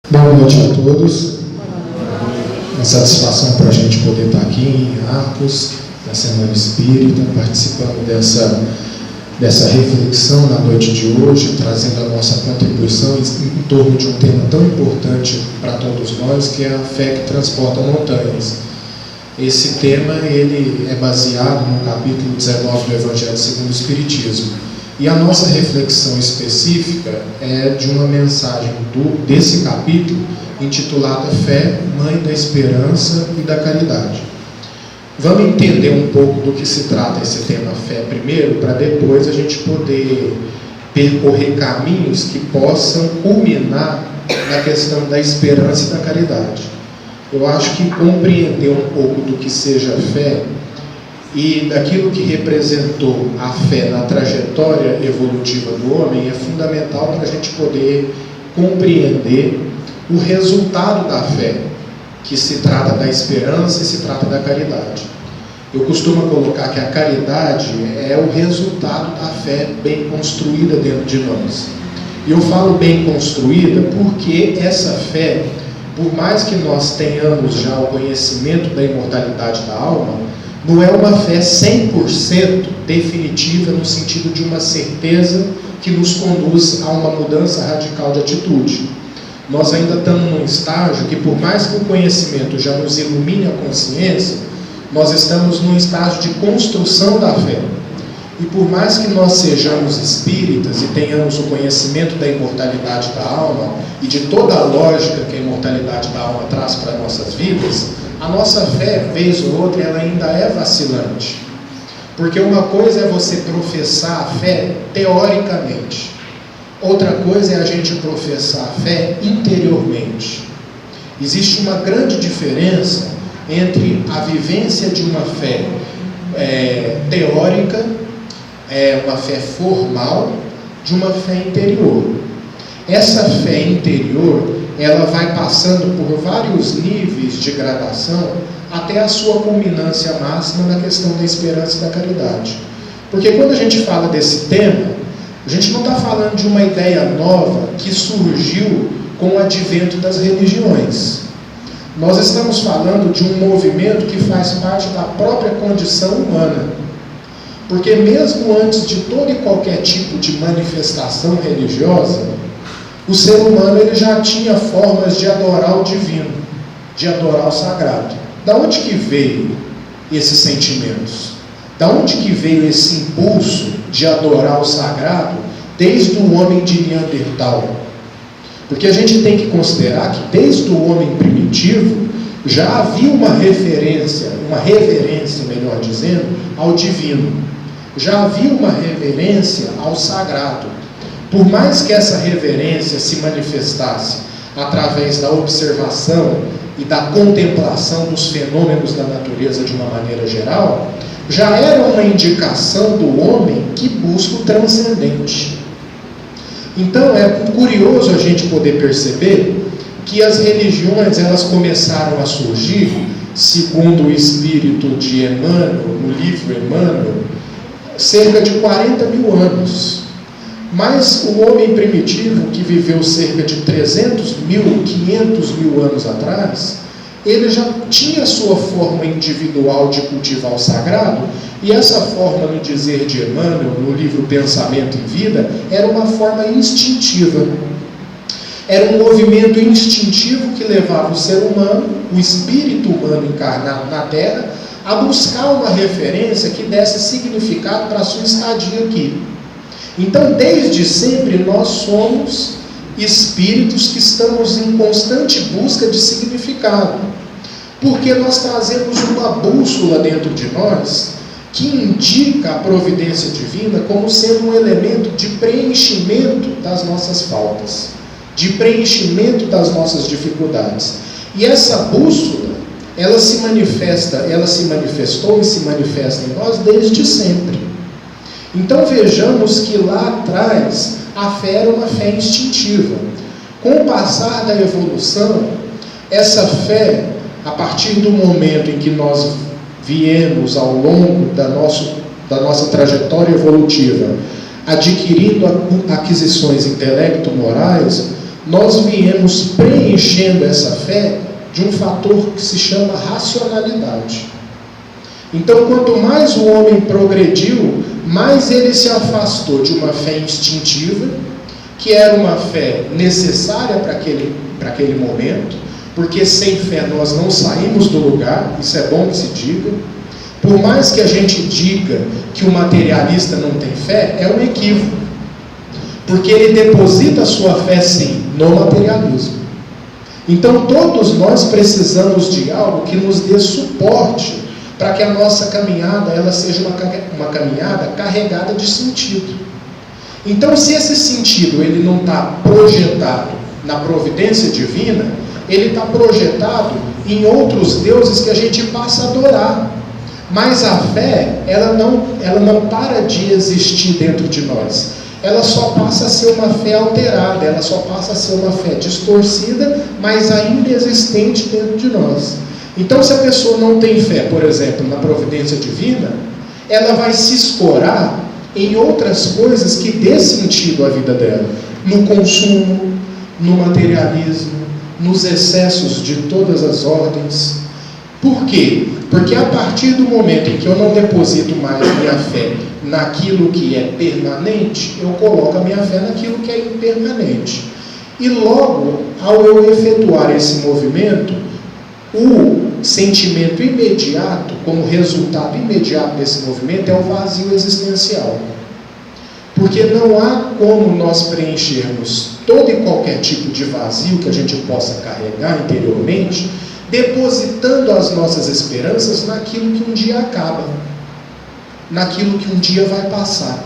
Boa noite a todos. Uma satisfação para a gente poder estar aqui em Arcos, na Semana Espírita, participando dessa reflexão na noite de hoje, trazendo a nossa contribuição em torno de um tema tão importante para todos nós, que é a fé que transporta montanhas. Esse tema ele é baseado no capítulo 19 do Evangelho segundo o Espiritismo. E a nossa reflexão específica é de uma mensagem desse capítulo, intitulada Fé, Mãe da Esperança e da Caridade. Vamos entender um pouco do que se trata esse tema fé primeiro, para depois a gente poder percorrer caminhos que possam culminar na questão da esperança e da caridade. Eu acho que compreender um pouco do que seja fé e daquilo que representou a fé na trajetória evolutiva do homem é fundamental para a gente poder compreender o resultado da fé, que se trata da esperança e se trata da caridade. Eu costumo colocar que a caridade é o resultado da fé bem construída dentro de nós. E eu falo bem construída porque essa fé, por mais que nós tenhamos já o conhecimento da imortalidade da alma, não é uma fé 100% definitiva no sentido de uma certeza que nos conduz a uma mudança radical de atitude. Nós ainda estamos num estágio que, por mais que o conhecimento já nos ilumine a consciência, nós estamos num estágio de construção da fé. E por mais que nós sejamos espíritas e tenhamos o conhecimento da imortalidade da alma e de toda a lógica que a imortalidade da alma traz para nossas vidas, a nossa fé, vez ou outra, ela ainda é vacilante. Porque uma coisa é você professar a fé teoricamente. Outra coisa é a gente professar a fé interiormente. Existe uma grande diferença entre a vivência de uma fé teórica, uma fé formal, de uma fé interior. Essa fé interior, ela vai passando por vários níveis de gradação até a sua culminância máxima na questão da esperança e da caridade. Porque quando a gente fala desse tema, a gente não está falando de uma ideia nova que surgiu com o advento das religiões. Nós estamos falando de um movimento que faz parte da própria condição humana. Porque mesmo antes de todo e qualquer tipo de manifestação religiosa, o ser humano ele já tinha formas de adorar o divino, de adorar o sagrado. Da onde que veio esses sentimentos? Da onde que veio esse impulso de adorar o sagrado desde o homem de Neandertal? Porque a gente tem que considerar que desde o homem primitivo já havia uma reverência, melhor dizendo, ao divino. Já havia uma reverência ao sagrado. Por mais que essa reverência se manifestasse através da observação e da contemplação dos fenômenos da natureza de uma maneira geral, já era uma indicação do homem que busca o transcendente. Então é curioso a gente poder perceber que as religiões elas começaram a surgir, segundo o espírito de Emmanuel, no livro Emmanuel, cerca de 40 mil anos. Mas o homem primitivo, que viveu cerca de 300 mil, 500 mil anos atrás, ele já tinha sua forma individual de cultivar o sagrado, e essa forma, no dizer de Emmanuel, no livro Pensamento em Vida, era uma forma instintiva. Era um movimento instintivo que levava o ser humano, o espírito humano encarnado na Terra, a buscar uma referência que desse significado para a sua estadia aqui. Então, desde sempre, nós somos espíritos que estamos em constante busca de significado, porque nós trazemos uma bússola dentro de nós que indica a providência divina como sendo um elemento de preenchimento das nossas faltas, de preenchimento das nossas dificuldades. E essa bússola, ela se manifestou e se manifesta em nós desde sempre. Então vejamos que lá atrás a fé era uma fé instintiva. Com o passar da evolução, essa fé, a partir do momento em que nós viemos ao longo da nossa trajetória evolutiva, adquirindo aquisições intelecto-morais, nós viemos preenchendo essa fé de um fator que se chama racionalidade. Então, quanto mais o homem progrediu, mais ele se afastou de uma fé instintiva, que era uma fé necessária para aquele momento, porque sem fé nós não saímos do lugar, isso é bom que se diga. Por mais que a gente diga que o materialista não tem fé, é um equívoco, porque ele deposita a sua fé sim no materialismo. Então todos nós precisamos de algo que nos dê suporte para que a nossa caminhada ela seja uma caminhada carregada de sentido. Então, se esse sentido ele não está projetado na providência divina, ele está projetado em outros deuses que a gente passa a adorar. Mas a fé, ela não para de existir dentro de nós. Ela só passa a ser uma fé alterada, ela só passa a ser uma fé distorcida, mas ainda existente dentro de nós. Então, se a pessoa não tem fé, por exemplo, na providência divina, ela vai se escorar em outras coisas que dê sentido à vida dela. No consumo, no materialismo, nos excessos de todas as ordens. Por quê? Porque a partir do momento em que eu não deposito mais minha fé naquilo que é permanente, eu coloco a minha fé naquilo que é impermanente. E logo, ao eu efetuar esse movimento, o sentimento imediato, como resultado imediato desse movimento, é o vazio existencial. Porque não há como nós preenchermos todo e qualquer tipo de vazio que a gente possa carregar interiormente, depositando as nossas esperanças naquilo que um dia acaba, naquilo que um dia vai passar.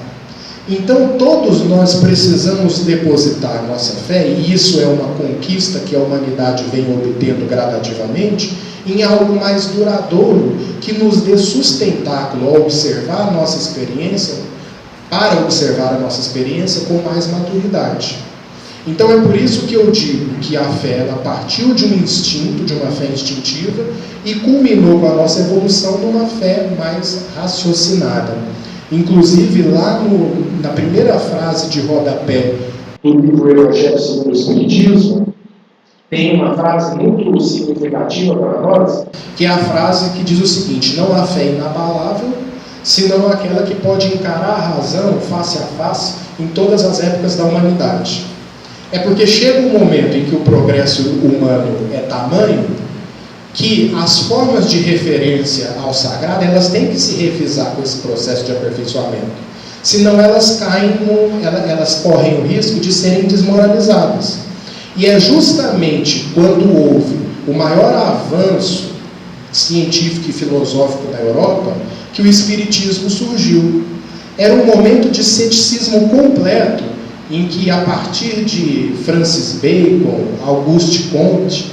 Então todos nós precisamos depositar nossa fé, e isso é uma conquista que a humanidade vem obtendo gradativamente, em algo mais duradouro, que nos dê sustentáculo ao observar a nossa experiência, para observar a nossa experiência com mais maturidade. Então é por isso que eu digo que a fé ela partiu de um instinto, de uma fé instintiva, e culminou com a nossa evolução numa fé mais raciocinada. Inclusive, lá na primeira frase de rodapé do livro Evangelho segundo o Espiritismo, tem uma frase muito significativa para nós, que é a frase que diz o seguinte: não há fé inabalável, senão aquela que pode encarar a razão face a face em todas as épocas da humanidade. É porque chega um momento em que o progresso humano é tamanho que as formas de referência ao sagrado, elas têm que se revisar com esse processo de aperfeiçoamento. Senão elas elas correm o risco de serem desmoralizadas. E é justamente quando houve o maior avanço científico e filosófico na Europa que o Espiritismo surgiu. Era um momento de ceticismo completo, em que a partir de Francis Bacon, Auguste Comte,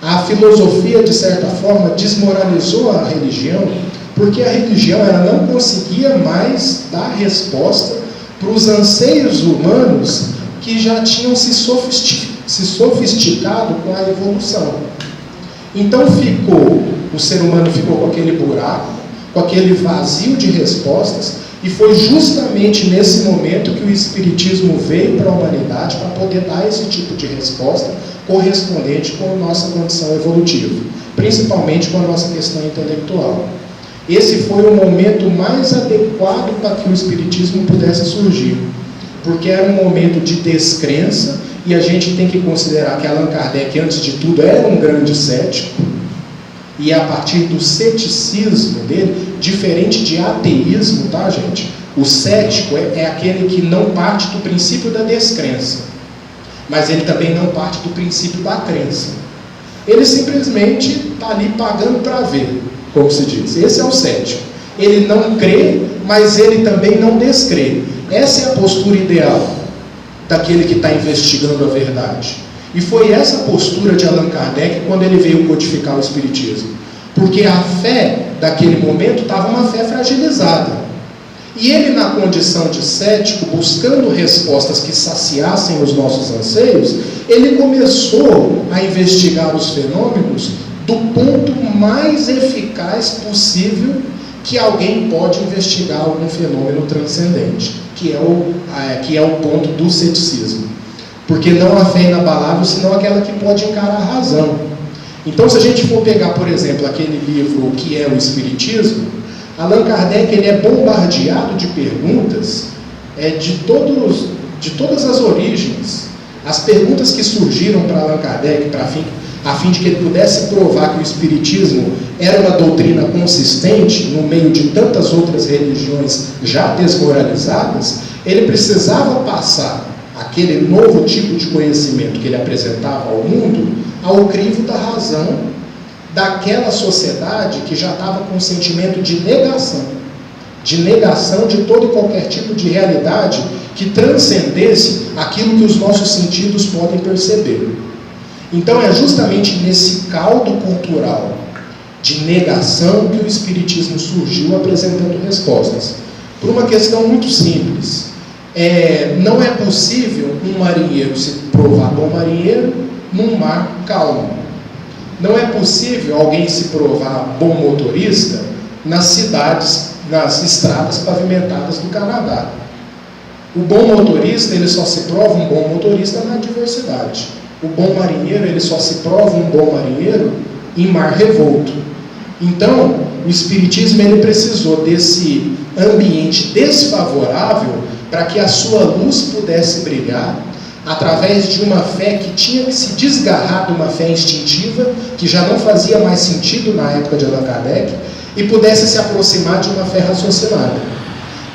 a filosofia, de certa forma, desmoralizou a religião, porque a religião ela não conseguia mais dar resposta para os anseios humanos que já tinham se sofisticado com a evolução. Então o ser humano ficou com aquele buraco, com aquele vazio de respostas, e foi justamente nesse momento que o Espiritismo veio para a humanidade para poder dar esse tipo de resposta correspondente com a nossa condição evolutiva, principalmente com a nossa questão intelectual. Esse foi o momento mais adequado para que o Espiritismo pudesse surgir, porque era um momento de descrença, e a gente tem que considerar que Allan Kardec, antes de tudo, era um grande cético, e a partir do ceticismo dele, diferente de ateísmo, tá, gente? O cético é aquele que não parte do princípio da descrença, mas ele também não parte do princípio da crença. Ele simplesmente está ali pagando para ver, como se diz. Esse é o cético. Ele não crê, mas ele também não descrê. Essa é a postura ideal daquele que está investigando a verdade. E foi essa postura de Allan Kardec quando ele veio codificar o Espiritismo. Porque a fé daquele momento estava uma fé fragilizada. E ele, na condição de cético, buscando respostas que saciassem os nossos anseios, ele começou a investigar os fenômenos do ponto mais eficaz possível que alguém pode investigar algum fenômeno transcendente, que é o ponto do ceticismo. Porque não a fé inabalável, senão aquela que pode encarar a razão. Então, se a gente for pegar, por exemplo, aquele livro O que é o Espiritismo, Allan Kardec ele é bombardeado de perguntas de todas as origens. As perguntas que surgiram para Allan Kardec, a fim de que ele pudesse provar que o Espiritismo era uma doutrina consistente no meio de tantas outras religiões já desmoralizadas, ele precisava passar aquele novo tipo de conhecimento que ele apresentava ao mundo ao crivo da razão daquela sociedade que já estava com um sentimento de negação de todo e qualquer tipo de realidade que transcendesse aquilo que os nossos sentidos podem perceber. Então é justamente nesse caldo cultural de negação que o Espiritismo surgiu apresentando respostas. Por uma questão muito simples. Não é possível um marinheiro se provar bom marinheiro num mar calmo. Não é possível alguém se provar bom motorista nas estradas pavimentadas do Canadá. O bom motorista, ele só se prova um bom motorista na adversidade. O bom marinheiro, ele só se prova um bom marinheiro em mar revolto. Então, o Espiritismo, ele precisou desse ambiente desfavorável para que a sua luz pudesse brilhar através de uma fé que tinha que se desgarrar de uma fé instintiva, que já não fazia mais sentido na época de Allan Kardec, e pudesse se aproximar de uma fé raciocinada.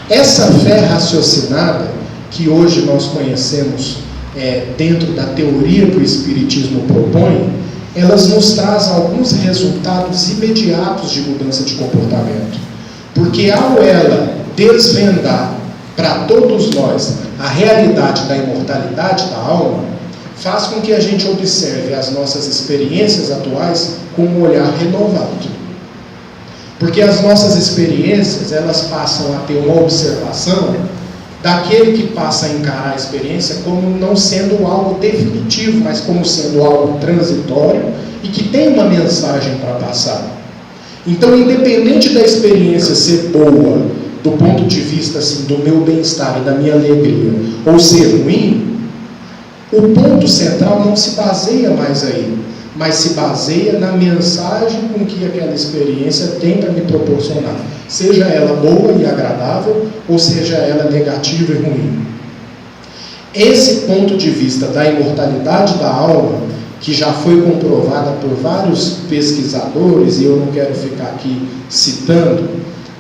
Essa fé raciocinada, que hoje nós conhecemos dentro da teoria que o Espiritismo propõe, elas nos trazem alguns resultados imediatos de mudança de comportamento. Porque ao ela desvendar para todos nós a realidade da imortalidade da alma, faz com que a gente observe as nossas experiências atuais com um olhar renovado. Porque as nossas experiências, elas passam a ter uma observação daquele que passa a encarar a experiência como não sendo algo definitivo, mas como sendo algo transitório e que tem uma mensagem para passar. Então, independente da experiência ser boa, do ponto de vista assim, do meu bem-estar e da minha alegria, ou ser ruim, o ponto central não se baseia mais aí, mas se baseia na mensagem com que aquela experiência tem para me proporcionar, seja ela boa e agradável, ou seja ela negativa e ruim. Esse ponto de vista da imortalidade da alma, que já foi comprovada por vários pesquisadores, e eu não quero ficar aqui citando,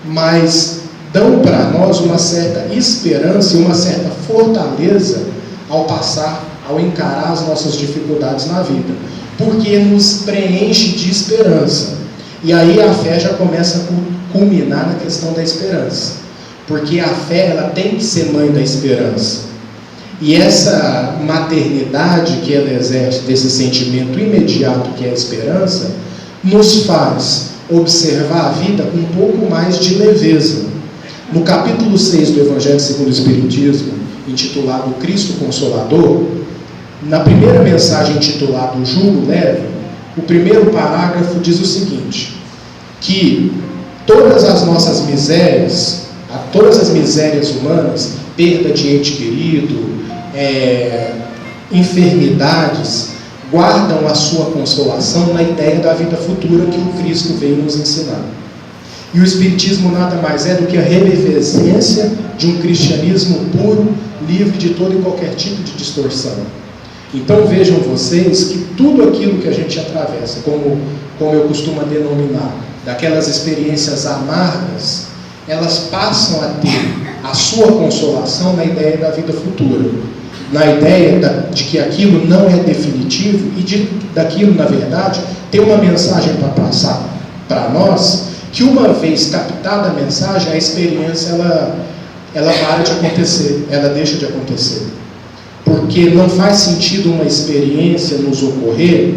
mas dão para nós uma certa esperança e uma certa fortaleza ao encarar as nossas dificuldades na vida, porque nos preenche de esperança. E aí a fé já começa a culminar na questão da esperança, porque a fé ela tem que ser mãe da esperança. E essa maternidade que ela exerce desse sentimento imediato que é a esperança, nos faz observar a vida com um pouco mais de leveza. No capítulo 6 do Evangelho segundo o Espiritismo, intitulado Cristo Consolador, na primeira mensagem intitulada O Jugo Leve, o primeiro parágrafo diz o seguinte, que todas as nossas misérias, todas as misérias humanas, perda de ente querido, enfermidades, guardam a sua consolação na ideia da vida futura que o Cristo veio nos ensinar. E o Espiritismo nada mais é do que a revivência de um cristianismo puro, livre de todo e qualquer tipo de distorção. Então vejam vocês que tudo aquilo que a gente atravessa, como eu costumo denominar, daquelas experiências amargas, elas passam a ter a sua consolação na ideia da vida futura, na ideia de que aquilo não é definitivo e daquilo, na verdade, tem uma mensagem para passar para nós, que uma vez captada a mensagem, a experiência ela para de acontecer, ela deixa de acontecer. Porque não faz sentido uma experiência nos ocorrer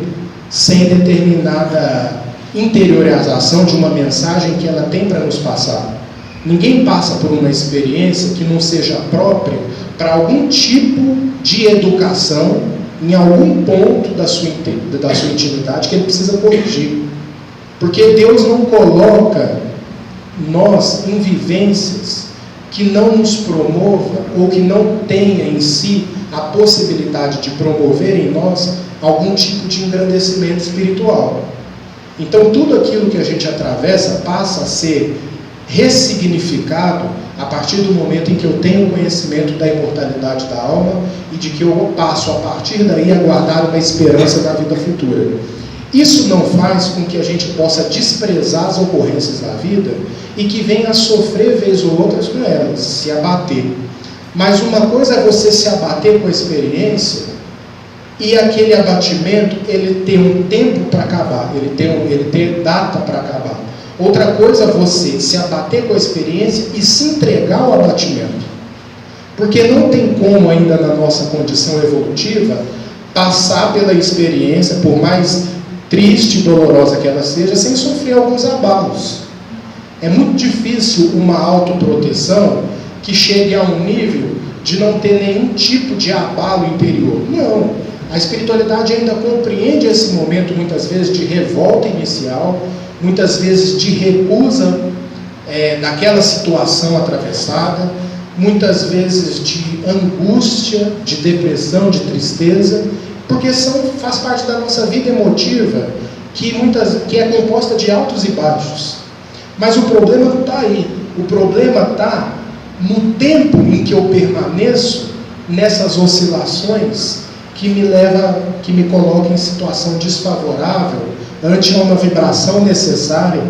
sem determinada interiorização de uma mensagem que ela tem para nos passar. Ninguém passa por uma experiência que não seja própria para algum tipo de educação em algum ponto da sua intimidade que ele precisa corrigir. Porque Deus não coloca nós em vivências que não nos promova ou que não tenha em si a possibilidade de promover em nós algum tipo de engrandecimento espiritual. Então tudo aquilo que a gente atravessa passa a ser ressignificado a partir do momento em que eu tenho conhecimento da imortalidade da alma e de que eu passo a partir daí a guardar uma esperança da vida futura. Isso não faz com que a gente possa desprezar as ocorrências da vida e que venha a sofrer vez ou outra com elas, se abater. Mas uma coisa é você se abater com a experiência e aquele abatimento ele tem um tempo para acabar, ele tem data para acabar. Outra coisa é você se abater com a experiência e se entregar ao abatimento. Porque não tem como ainda na nossa condição evolutiva passar pela experiência, por mais triste e dolorosa que ela seja, sem sofrer alguns abalos. É muito difícil uma autoproteção que chegue a um nível de não ter nenhum tipo de abalo interior. Não. A espiritualidade ainda compreende esse momento, muitas vezes, de revolta inicial, muitas vezes de recusa daquela situação atravessada, muitas vezes de angústia, de depressão, de tristeza, porque faz parte da nossa vida emotiva, que é composta de altos e baixos. Mas o problema não está aí. O problema está no tempo em que eu permaneço nessas oscilações que me coloca em situação desfavorável ante uma vibração necessária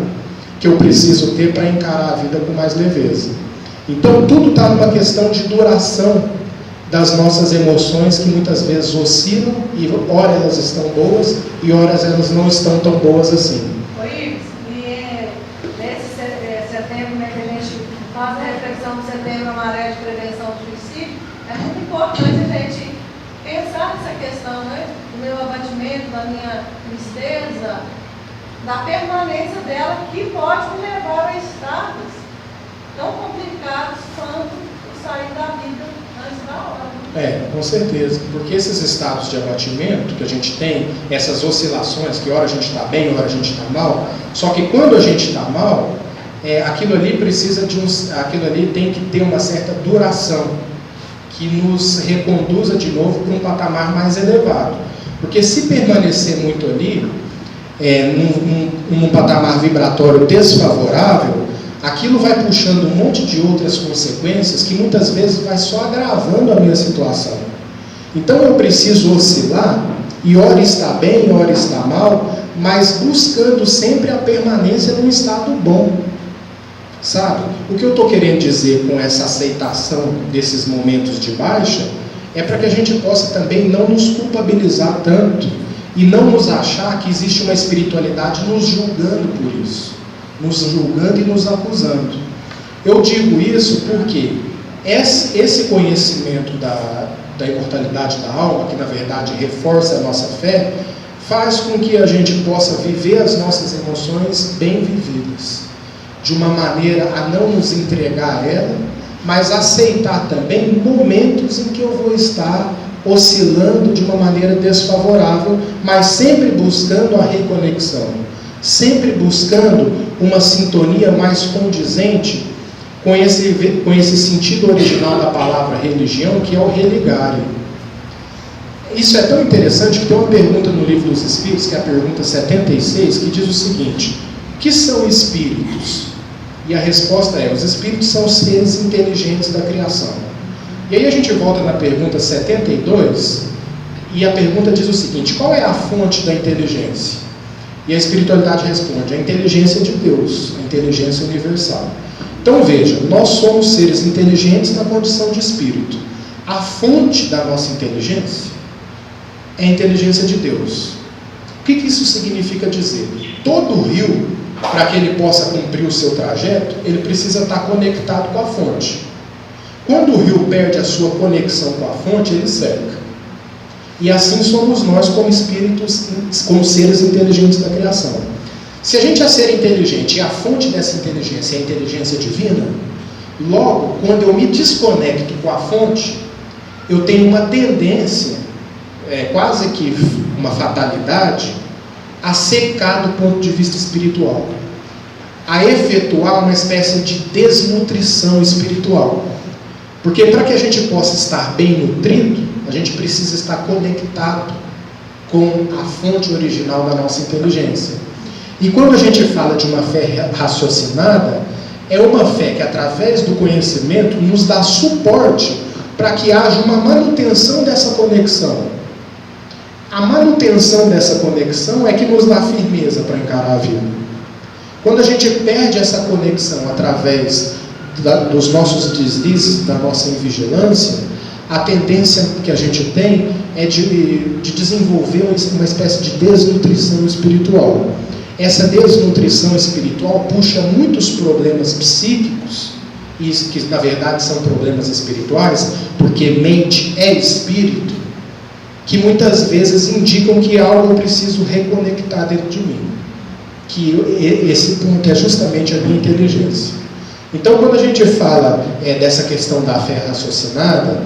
que eu preciso ter para encarar a vida com mais leveza. Então tudo está numa questão de duração das nossas emoções, que muitas vezes oscilam, e ora elas estão boas e ora elas não estão tão boas assim. Oi, e nesse setembro, né, que a gente faz a reflexão do Setembro Amarelo de Prevenção do Suicídio, é muito importante a gente pensar nessa questão, né, do meu abatimento, da minha tristeza, da permanência dela, que pode me levar a estados tão complicados quanto o sair da vida antes da hora. Com certeza, porque esses estados de abatimento que a gente tem, essas oscilações, que hora a gente está bem, hora a gente está mal, só que quando a gente está mal, aquilo ali aquilo ali tem que ter uma certa duração, que nos reconduza de novo para um patamar mais elevado. Porque se permanecer muito ali, num patamar vibratório desfavorável, aquilo vai puxando um monte de outras consequências que muitas vezes vai só agravando a minha situação. Então eu preciso oscilar, e ora está bem, ora está mal, mas buscando sempre a permanência num estado bom. Sabe? O que eu estou querendo dizer com essa aceitação desses momentos de baixa é para que a gente possa também não nos culpabilizar tanto e não nos achar que existe uma espiritualidade nos julgando por isso, nos julgando e nos acusando. Eu digo isso porque esse conhecimento da imortalidade da alma, que na verdade reforça a nossa fé, faz com que a gente possa viver as nossas emoções bem vividas, de uma maneira a não nos entregar a ela, mas aceitar também momentos em que eu vou estar oscilando de uma maneira desfavorável, mas sempre buscando a reconexão, sempre buscando uma sintonia mais condizente com esse sentido original da palavra religião, que é o religare. Isso é tão interessante que tem uma pergunta no Livro dos Espíritos, que é a pergunta 76, que diz o seguinte: o que são espíritos? E a resposta é: os espíritos são seres inteligentes da criação. E aí a gente volta na pergunta 72, e a pergunta diz o seguinte: qual é a fonte da inteligência? E a espiritualidade responde: a inteligência de Deus, a inteligência universal. Então veja, nós somos seres inteligentes na condição de espírito. A fonte da nossa inteligência é a inteligência de Deus. O que isso significa dizer? Todo rio, para que ele possa cumprir o seu trajeto, ele precisa estar conectado com a fonte. Quando o rio perde a sua conexão com a fonte, ele seca. E assim somos nós como espíritos, como seres inteligentes da criação. Se a gente é ser inteligente e a fonte dessa inteligência é a inteligência divina, logo, quando eu me desconecto com a fonte, eu tenho uma tendência, quase que uma fatalidade, a secar do ponto de vista espiritual, a efetuar uma espécie de desnutrição espiritual. Porque para que a gente possa estar bem nutrido, a gente precisa estar conectado com a fonte original da nossa inteligência. E quando a gente fala de uma fé raciocinada, é uma fé que, através do conhecimento, nos dá suporte para que haja uma manutenção dessa conexão. A manutenção dessa conexão é que nos dá firmeza para encarar a vida. Quando a gente perde essa conexão através dos nossos deslizes, da nossa invigilância, a tendência que a gente tem é de desenvolver uma espécie de desnutrição espiritual. Essa desnutrição espiritual puxa muitos problemas psíquicos, e que na verdade são problemas espirituais, porque mente é espírito, que muitas vezes indicam que algo eu preciso reconectar dentro de mim. Que esse ponto é justamente a minha inteligência. Então, quando a gente fala dessa questão da fé raciocinada,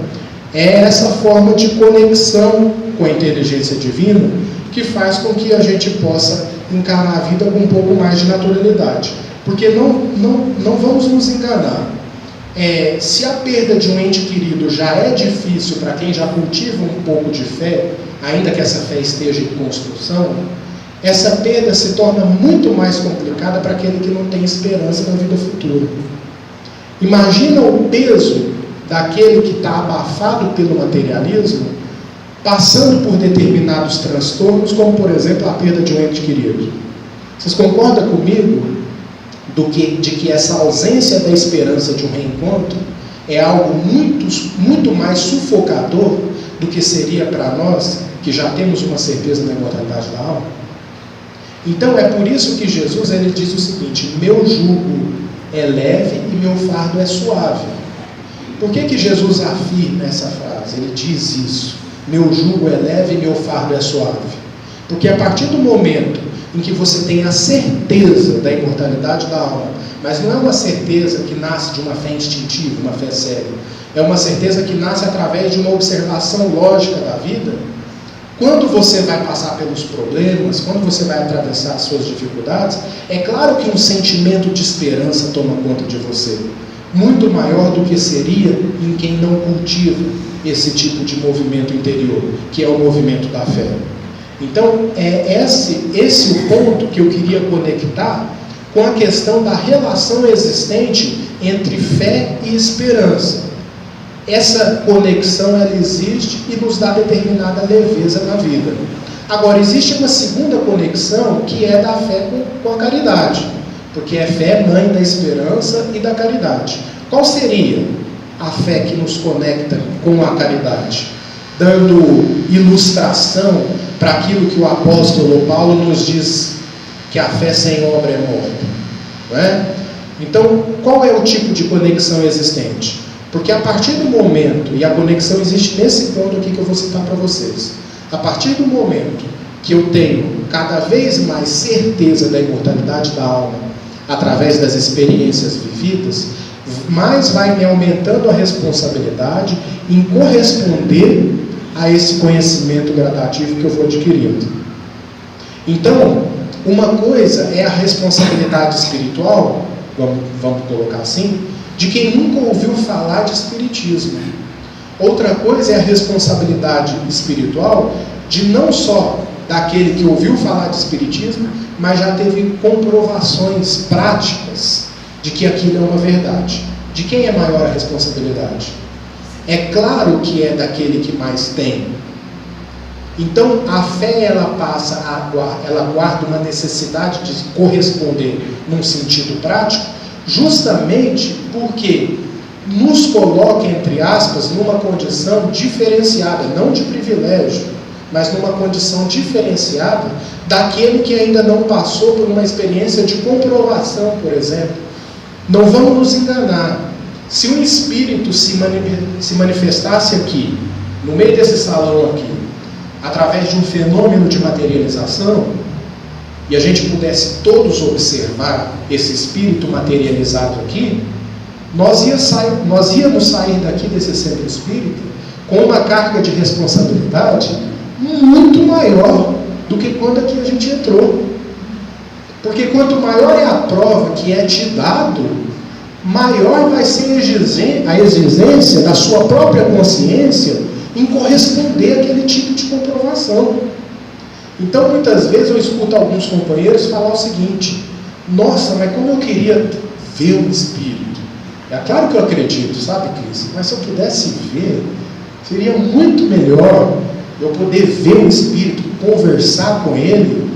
é essa forma de conexão com a inteligência divina que faz com que a gente possa encarar a vida com um pouco mais de naturalidade. Porque não vamos nos enganar. Se a perda de um ente querido já é difícil para quem já cultiva um pouco de fé, ainda que essa fé esteja em construção, essa perda se torna muito mais complicada para aquele que não tem esperança na vida futura. Imagina o peso daquele que está abafado pelo materialismo, passando por determinados transtornos, como por exemplo a perda de um ente querido. Vocês concordam comigo de que essa ausência da esperança de um reencontro é algo muito mais sufocador do que seria para nós, que já temos uma certeza na imortalidade da alma? Então é por isso que Jesus ele diz o seguinte: meu jugo é leve e meu fardo é suave. Por que Jesus afirma essa frase? Ele diz isso: meu jugo é leve e meu fardo é suave. Porque a partir do momento em que você tem a certeza da imortalidade da alma, mas não é uma certeza que nasce de uma fé instintiva, uma fé cega, é uma certeza que nasce através de uma observação lógica da vida. Quando você vai passar pelos problemas, quando você vai atravessar as suas dificuldades, é claro que um sentimento de esperança toma conta de você, muito maior do que seria em quem não cultiva esse tipo de movimento interior, que é o movimento da fé. Então, é esse o ponto que eu queria conectar com a questão da relação existente entre fé e esperança. Essa conexão, ela existe e nos dá determinada leveza na vida. Agora, existe uma segunda conexão, que é da fé com a caridade, porque a fé é mãe da esperança e da caridade. Qual seria a fé que nos conecta com a caridade? Dando ilustração para aquilo que o apóstolo Paulo nos diz, que a fé sem obra é morta, não é? Então, qual é o tipo de conexão existente? Porque a partir do momento, e a conexão existe nesse ponto aqui que eu vou citar para vocês, a partir do momento que eu tenho cada vez mais certeza da imortalidade da alma, através das experiências vividas, mais vai me aumentando a responsabilidade em corresponder a esse conhecimento gradativo que eu vou adquirindo. Então, uma coisa é a responsabilidade espiritual, vamos colocar assim, de quem nunca ouviu falar de espiritismo. Outra coisa é a responsabilidade espiritual de não só daquele que ouviu falar de espiritismo, mas já teve comprovações práticas de que aquilo é uma verdade. De quem é maior a responsabilidade? É claro que é daquele que mais tem. Então a fé ela guarda uma necessidade de corresponder num sentido prático, justamente porque nos coloca, entre aspas, numa condição diferenciada, não de privilégio, mas numa condição diferenciada daquele que ainda não passou por uma experiência de comprovação, por exemplo. Não vamos nos enganar. Se um espírito se manifestasse aqui, no meio desse salão aqui, através de um fenômeno de materialização, e a gente pudesse todos observar esse espírito materializado aqui, nós íamos sair daqui desse centro espírita com uma carga de responsabilidade muito maior do que quando aqui a gente entrou. Porque quanto maior é a prova que é te dado, maior vai ser a exigência da sua própria consciência em corresponder àquele tipo de comprovação. Então, muitas vezes eu escuto alguns companheiros falar o seguinte: nossa, mas como eu queria ver o Espírito. É claro que eu acredito, sabe, Cris? Mas se eu pudesse ver, seria muito melhor eu poder ver o Espírito, conversar com ele.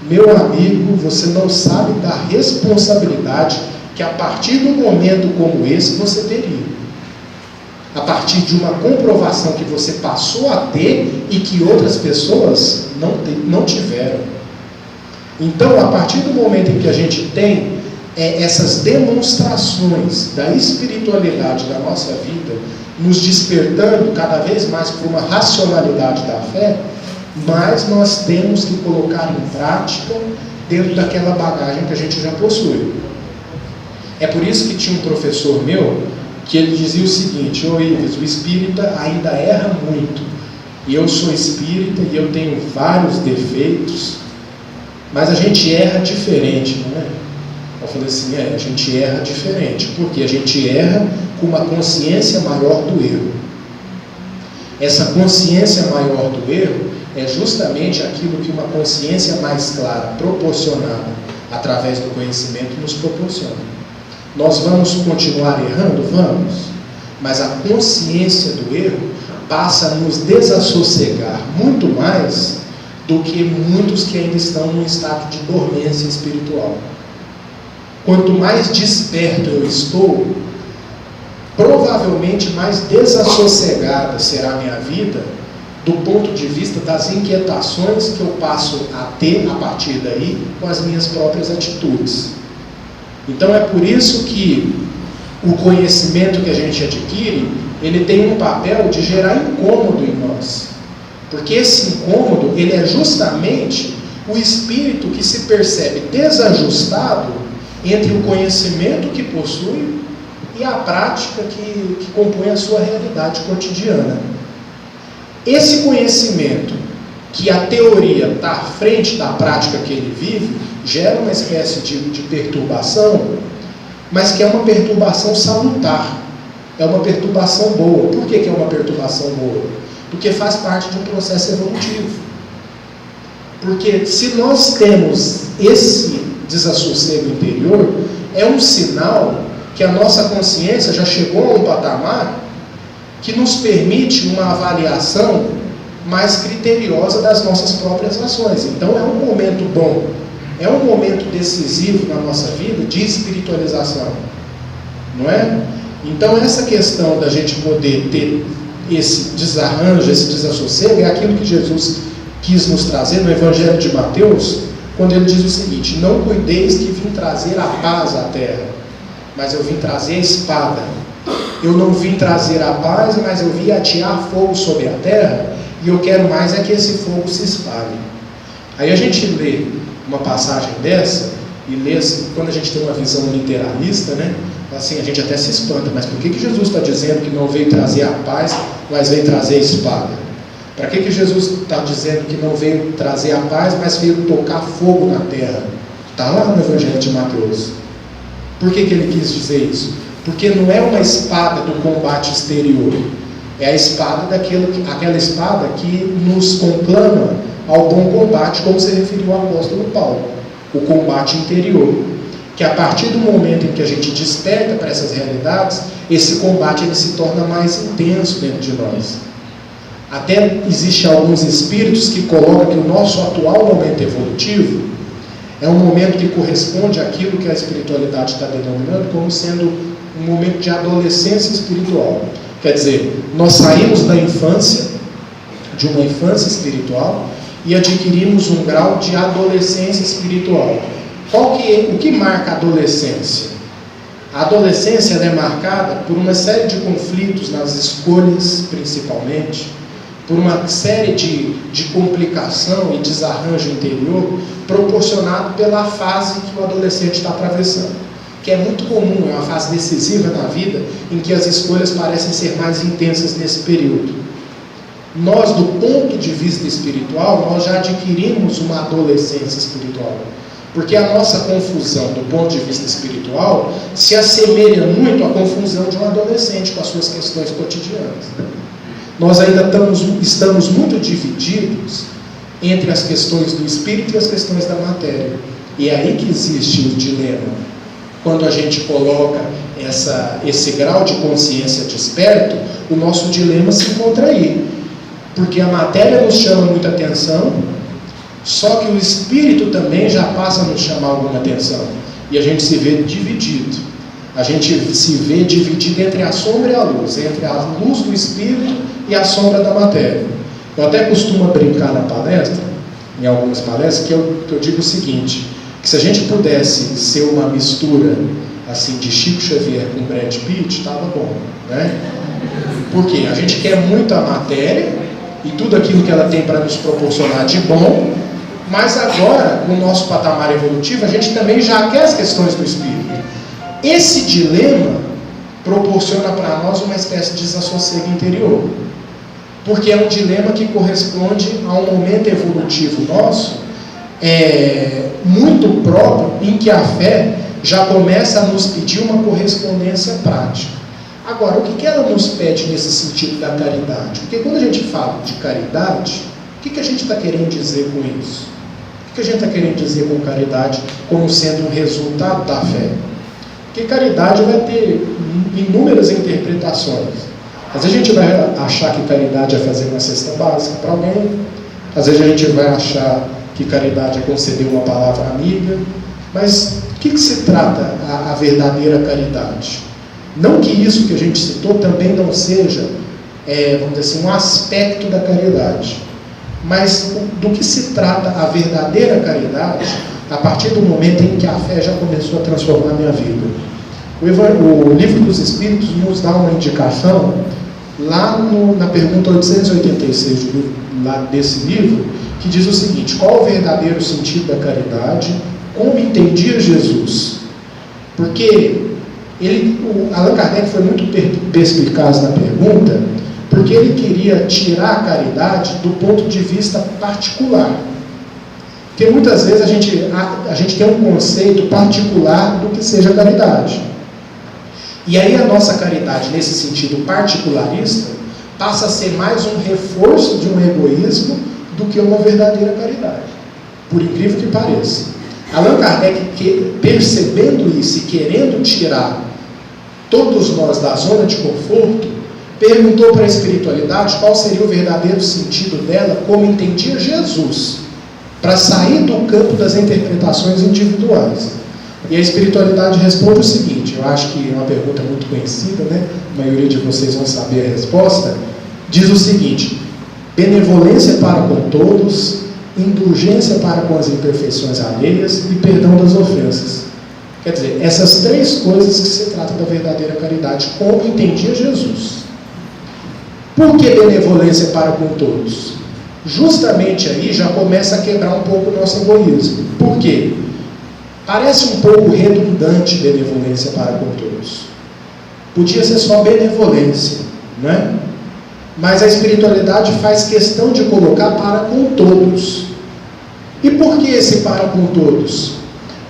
Meu amigo, você não sabe da responsabilidade que a partir de um momento como esse você teria. A partir de uma comprovação que você passou a ter e que outras pessoas não tiveram. Então, a partir do momento em que a gente tem essas demonstrações da espiritualidade da nossa vida, nos despertando cada vez mais por uma racionalidade da fé, mas nós temos que colocar em prática dentro daquela bagagem que a gente já possui. É por isso que tinha um professor meu que ele dizia o seguinte: ô Ives, o espírita ainda erra muito, e eu sou espírita e eu tenho vários defeitos, mas a gente erra diferente, não é? Eu falei assim: a gente erra diferente, porque a gente erra com uma consciência maior do erro. Essa consciência maior do erro é justamente aquilo que uma consciência mais clara, proporcionada através do conhecimento, nos proporciona. Nós vamos continuar errando? Vamos. Mas a consciência do erro passa a nos desassossegar muito mais do que muitos que ainda estão num estado de dormência espiritual. Quanto mais desperto eu estou, provavelmente mais desassossegada será a minha vida do ponto de vista das inquietações que eu passo a ter a partir daí com as minhas próprias atitudes. Então é por isso que o conhecimento que a gente adquire, ele tem um papel de gerar incômodo em nós. Porque esse incômodo, ele é justamente o espírito que se percebe desajustado entre o conhecimento que possui e a prática que compõe a sua realidade cotidiana. Esse conhecimento, que a teoria está à frente da prática que ele vive, gera uma espécie de perturbação, mas que é uma perturbação salutar, é uma perturbação boa. Por que é uma perturbação boa? Porque faz parte de um processo evolutivo. Porque se nós temos esse desassossego interior, é um sinal que a nossa consciência já chegou a um patamar que nos permite uma avaliação mais criteriosa das nossas próprias ações. Então é um momento bom, é um momento decisivo na nossa vida de espiritualização, não é? Então essa questão da gente poder ter esse desarranjo, esse desassossego, é aquilo que Jesus quis nos trazer no Evangelho de Mateus, quando ele diz o seguinte: não cuideis que vim trazer a paz à terra, mas eu vim trazer a espada. Eu não vim trazer a paz, mas eu vim atear fogo sobre a terra, e eu quero mais é que esse fogo se espalhe. Aí a gente lê uma passagem dessa, e lê assim, quando a gente tem uma visão literalista, né? Assim, a gente até se espanta, mas por que Jesus está dizendo que não veio trazer a paz, mas veio trazer a espada? Para que Jesus está dizendo que não veio trazer a paz, mas veio tocar fogo na terra? Está lá no Evangelho de Mateus. Por que ele quis dizer isso? Porque não é uma espada do combate exterior, é a espada aquela espada que nos conclama ao bom combate, como se referiu o apóstolo Paulo, o combate interior, que a partir do momento em que a gente desperta para essas realidades, esse combate ele se torna mais intenso dentro de nós. Até existem alguns espíritos que colocam que o nosso atual momento evolutivo é um momento que corresponde àquilo que a espiritualidade está denominando como sendo um momento de adolescência espiritual. Quer dizer, nós saímos da infância, de uma infância espiritual, e adquirimos um grau de adolescência espiritual. O que marca a adolescência? A adolescência ela é marcada por uma série de conflitos nas escolhas, principalmente, por uma série de complicação e desarranjo interior proporcionado pela fase que o adolescente está atravessando, que é muito comum, é uma fase decisiva na vida em que as escolhas parecem ser mais intensas nesse período. Nós, do ponto de vista espiritual, nós já adquirimos uma adolescência espiritual, porque a nossa confusão do ponto de vista espiritual se assemelha muito à confusão de um adolescente com as suas questões cotidianas. Nós ainda estamos muito divididos entre as questões do espírito e as questões da matéria. E é aí que existe o dilema. Quando a gente coloca esse grau de consciência desperto, o nosso dilema se encontra aí. Porque a matéria nos chama muita atenção, só que o espírito também já passa a nos chamar alguma atenção. E a gente se vê dividido. A gente se vê dividido entre a sombra e a luz, entre a luz do espírito e a sombra da matéria. Eu até costumo brincar na palestra, em algumas palestras, que eu digo o seguinte, que se a gente pudesse ser uma mistura assim, de Chico Xavier com Brad Pitt, estava bom, né? Porque a gente quer muito a matéria e tudo aquilo que ela tem para nos proporcionar de bom, mas agora, no nosso patamar evolutivo, a gente também já quer as questões do espírito. Esse dilema proporciona para nós uma espécie de desassossego interior, porque é um dilema que corresponde a um momento evolutivo nosso, muito próprio, em que a fé já começa a nos pedir uma correspondência prática. Agora, o que ela nos pede nesse sentido da caridade? Porque quando a gente fala de caridade, o que a gente está querendo dizer com isso? O que a gente está querendo dizer com caridade como sendo um resultado da fé? Porque caridade vai ter inúmeras interpretações. Às vezes a gente vai achar que caridade é fazer uma cesta básica para alguém, às vezes a gente vai achar que caridade é conceder uma palavra amiga, mas o que se trata a verdadeira caridade? Não que isso que a gente citou também não seja, vamos dizer assim, um aspecto da caridade, mas do que se trata a verdadeira caridade a partir do momento em que a fé já começou a transformar a minha vida. O Livro dos Espíritos nos dá uma indicação lá na pergunta 886 lá desse livro, que diz o seguinte: qual o verdadeiro sentido da caridade? Como entendia Jesus? Porque Allan Kardec foi muito perspicaz na pergunta, porque ele queria tirar a caridade do ponto de vista particular. Porque muitas vezes a gente tem um conceito particular do que seja caridade. E aí a nossa caridade, nesse sentido particularista, passa a ser mais um reforço de um egoísmo do que uma verdadeira caridade, por incrível que pareça. Allan Kardec, percebendo isso e querendo tirar todos nós da zona de conforto, perguntou para a espiritualidade qual seria o verdadeiro sentido dela, como entendia Jesus, para sair do campo das interpretações individuais. E a espiritualidade responde o seguinte, eu acho que é uma pergunta muito conhecida, né? A maioria de vocês vão saber a resposta. Diz o seguinte: benevolência para com todos, indulgência para com as imperfeições alheias e perdão das ofensas. Quer dizer, essas três coisas que se trata da verdadeira caridade, como entendia Jesus. Por que benevolência para com todos? Justamente aí já começa a quebrar um pouco o nosso egoísmo. Por quê? Parece um pouco redundante benevolência para com todos. Podia ser só benevolência, não é? Mas a espiritualidade faz questão de colocar para com todos. E por que esse para com todos?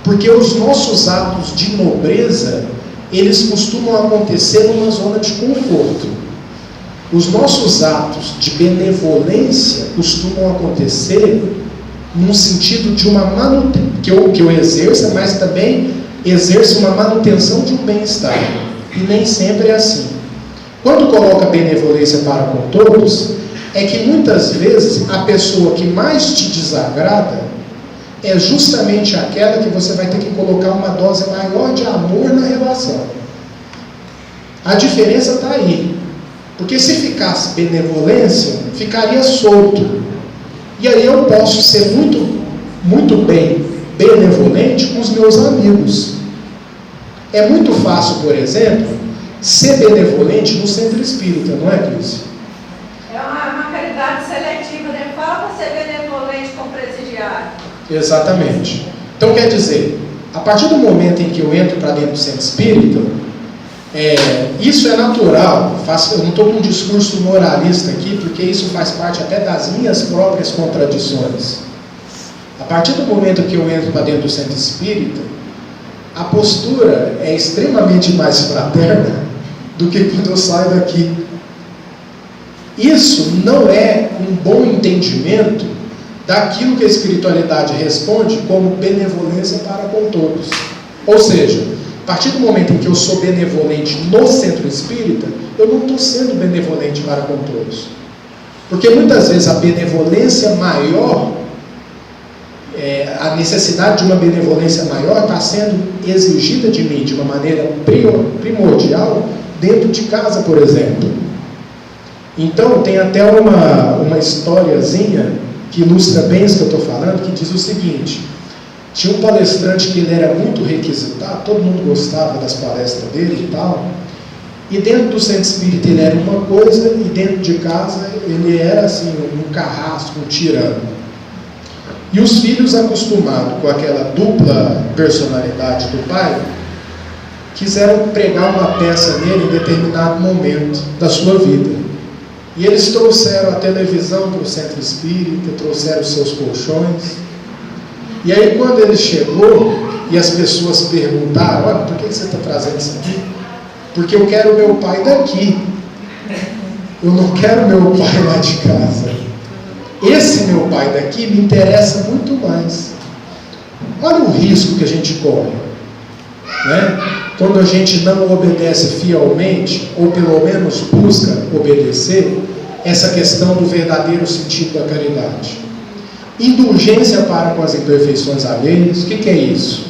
Porque os nossos atos de nobreza, eles costumam acontecer numa zona de conforto. Os nossos atos de benevolência costumam acontecer num sentido de uma manutenção, que eu exerça, mas também exerça uma manutenção de um bem-estar. E nem sempre é assim. Quando coloca benevolência para com todos, é que muitas vezes a pessoa que mais te desagrada é justamente aquela que você vai ter que colocar uma dose maior de amor na relação. A diferença está aí. Porque se ficasse benevolência, ficaria solto. E aí eu posso ser muito bem benevolente com os meus amigos. É muito fácil, por exemplo, ser benevolente no centro espírita, não é, Cris? É uma caridade seletiva, né? Fala para ser benevolente com o presidiário. Exatamente. Então quer dizer, a partir do momento em que eu entro para dentro do centro espírita, isso é natural. Eu não estou com um discurso moralista aqui, porque isso faz parte até das minhas próprias contradições. A partir do momento que eu entro para dentro do centro espírita, a postura é extremamente mais fraterna do que quando eu saio daqui. Isso não é um bom entendimento daquilo que a espiritualidade responde como benevolência para com todos. Ou seja, a partir do momento em que eu sou benevolente no centro espírita, eu não estou sendo benevolente para com todos. Porque muitas vezes a benevolência maior, a necessidade de uma benevolência maior está sendo exigida de mim de uma maneira primordial dentro de casa, por exemplo. Então tem até uma historiazinha que ilustra bem isso que eu estou falando, que diz o seguinte: tinha um palestrante que ele era muito requisitado, todo mundo gostava das palestras dele e tal, e dentro do centro espírita ele era uma coisa, e dentro de casa ele era assim, um carrasco, um tirano. E os filhos, acostumados com aquela dupla personalidade do pai, quiseram pregar uma peça nele em determinado momento da sua vida. E eles trouxeram a televisão para o centro espírita, trouxeram os seus colchões. E aí quando ele chegou e as pessoas perguntaram: olha, por que você está trazendo isso aqui? Porque eu quero meu pai daqui, eu não quero meu pai lá de casa. Esse meu pai daqui me interessa muito mais. Olha o risco que a gente corre, né? Quando a gente não obedece fielmente, ou pelo menos busca obedecer, essa questão do verdadeiro sentido da caridade. Indulgência para com as imperfeições alheias. O que é isso?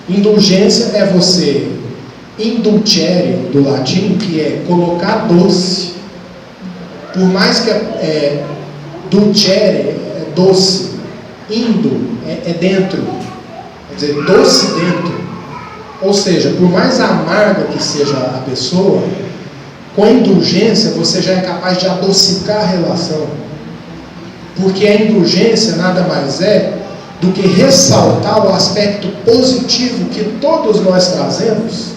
Indulgência é você, indulcere do latim, que é colocar doce. Por mais que dulcere é doce, indo é dentro, quer dizer, doce dentro. Ou seja, por mais amarga que seja a pessoa, com a indulgência você já é capaz de adocicar a relação. Porque a indulgência nada mais é do que ressaltar o aspecto positivo que todos nós trazemos,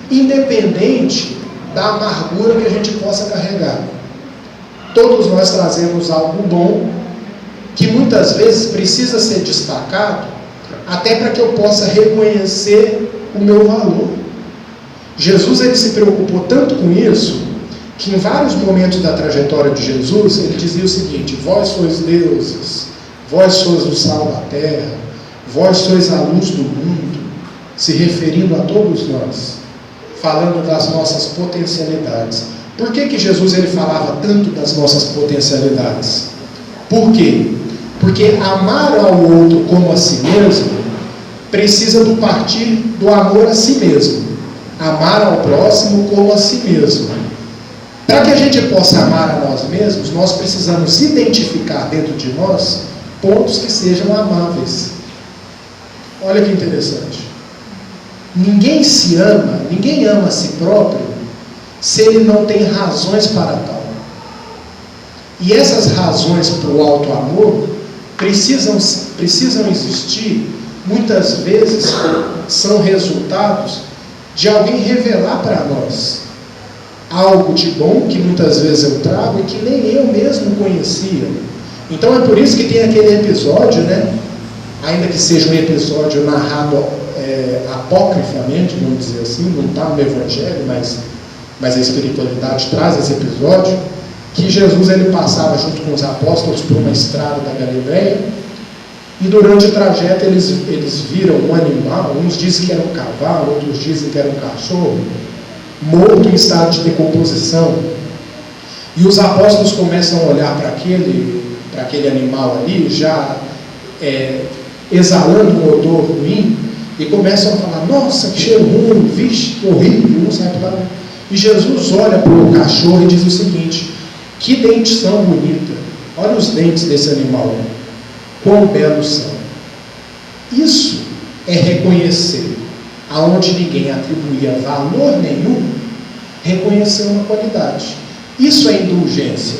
independente da amargura que a gente possa carregar. Todos nós trazemos algo bom, que muitas vezes precisa ser destacado, até para que eu possa reconhecer o meu valor. Jesus, ele se preocupou tanto com isso, que em vários momentos da trajetória de Jesus, ele dizia o seguinte: vós sois deuses, vós sois o sal da terra, vós sois a luz do mundo, se referindo a todos nós, falando das nossas potencialidades. Por que Jesus ele falava tanto das nossas potencialidades? Por quê? Porque amar ao outro como a si mesmo precisa do partir do amor a si mesmo. Amar ao próximo como a si mesmo. Para que a gente possa amar a nós mesmos, nós precisamos identificar dentro de nós pontos que sejam amáveis. Olha que interessante. Ninguém se ama, ninguém ama a si próprio se ele não tem razões para tal. E essas razões para o alto amor precisam existir. Muitas vezes são resultados de alguém revelar para nós algo de bom que muitas vezes eu trago e que nem eu mesmo conhecia. Então é por isso que tem aquele episódio, né? Ainda que seja um episódio narrado apocrifamente, vamos dizer assim, não está no Evangelho, mas a espiritualidade traz esse episódio, que Jesus ele passava junto com os apóstolos por uma estrada da Galileia, e durante o trajeto eles viram um animal, uns dizem que era um cavalo, outros dizem que era um cachorro, morto em estado de decomposição. E os apóstolos começam a olhar para aquele animal ali, já exalando um odor ruim, e começam a falar: nossa, que cheiro ruim, vixe, que horrível, não sai para lá. E Jesus olha para o cachorro e diz o seguinte: que dentição bonita, olha os dentes desse animal, quão belos são. Isso é reconhecer, aonde ninguém atribuía valor nenhum, reconhecer uma qualidade. Isso é indulgência.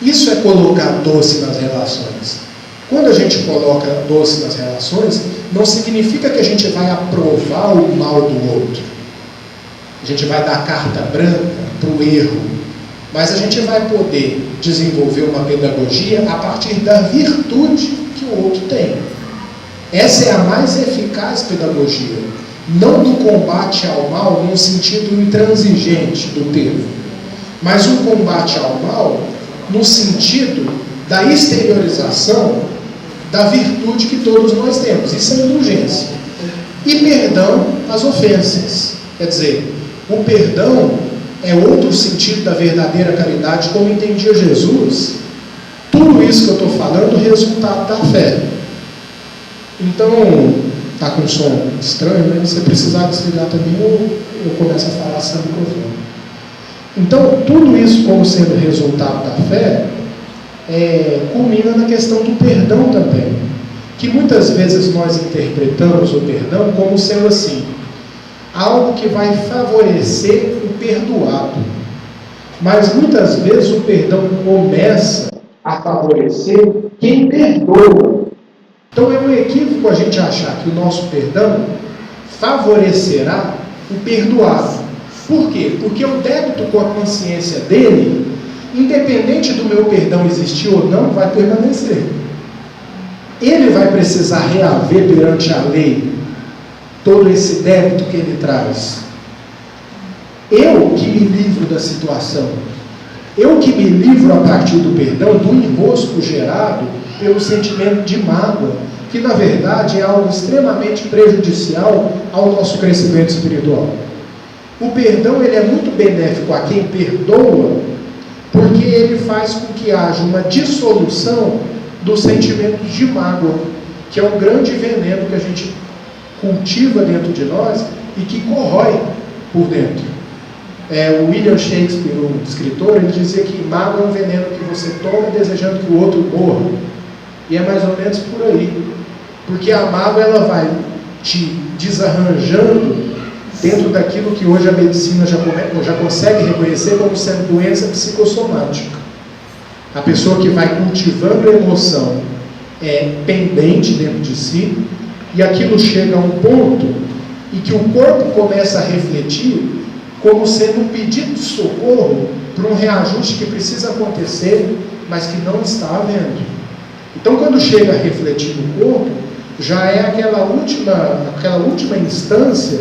Isso é colocar doce nas relações. Quando a gente coloca doce nas relações, não significa que a gente vai aprovar o mal do outro. A gente vai dar carta branca para o erro. Mas a gente vai poder desenvolver uma pedagogia a partir da virtude que o outro tem. Essa é a mais eficaz pedagogia. Não do combate ao mal num sentido intransigente do termo, mas um combate ao mal no sentido da exteriorização da virtude que todos nós temos. Isso é indulgência. E perdão às ofensas. Quer dizer, o perdão é outro sentido da verdadeira caridade, como entendia Jesus. Tudo isso que eu estou falando é resultado da fé. Então, está com um som estranho, né? Se você precisar desligar também, eu começo a falar sem microfone. Então, tudo isso como sendo resultado da fé, culmina na questão do perdão também. Que muitas vezes nós interpretamos o perdão como sendo assim, algo que vai favorecer o perdoado. Mas muitas vezes o perdão começa a favorecer quem perdoa. Então é um equívoco a gente achar que o nosso perdão favorecerá o perdoado. Por quê? Porque o débito com a consciência dele, independente do meu perdão existir ou não, vai permanecer. Ele vai precisar reaver perante a lei todo esse débito que ele traz. Eu que me livro da situação, eu que me livro a partir do perdão, do enrosco gerado pelo sentimento de mágoa, que na verdade é algo extremamente prejudicial ao nosso crescimento espiritual. O perdão ele é muito benéfico a quem perdoa, porque ele faz com que haja uma dissolução dos sentimentos de mágoa, que é um grande veneno que a gente cultiva dentro de nós e que corrói por dentro. O William Shakespeare, um escritor, ele dizia que mágoa é um veneno que você toma desejando que o outro morra. E é mais ou menos por aí. Porque a mágoa ela vai te desarranjando dentro daquilo que hoje a medicina já consegue reconhecer como sendo doença psicossomática. A pessoa que vai cultivando a emoção pendente dentro de si, e aquilo chega a um ponto em que o corpo começa a refletir como sendo um pedido de socorro para um reajuste que precisa acontecer, mas que não está havendo. Então, quando chega a refletir no corpo, já é aquela última instância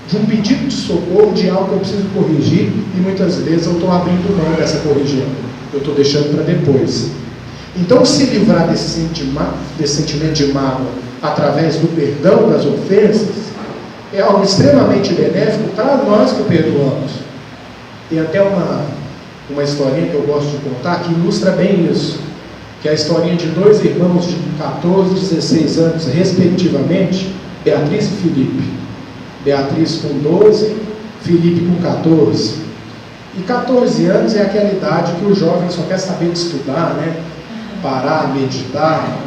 de um pedido de socorro de algo que eu preciso corrigir, e muitas vezes eu estou abrindo mão dessa correção, eu estou deixando para depois. Então, se livrar desse sentimento de mágoa através do perdão das ofensas é algo extremamente benéfico para nós que perdoamos. Tem até uma historinha que eu gosto de contar que ilustra bem isso, que é a historinha de dois irmãos de 14 e 16 anos respectivamente, Beatriz e Felipe. Beatriz com 12, Felipe com 14. E 14 anos é aquela idade que o jovem só quer saber de estudar, né? Parar, meditar,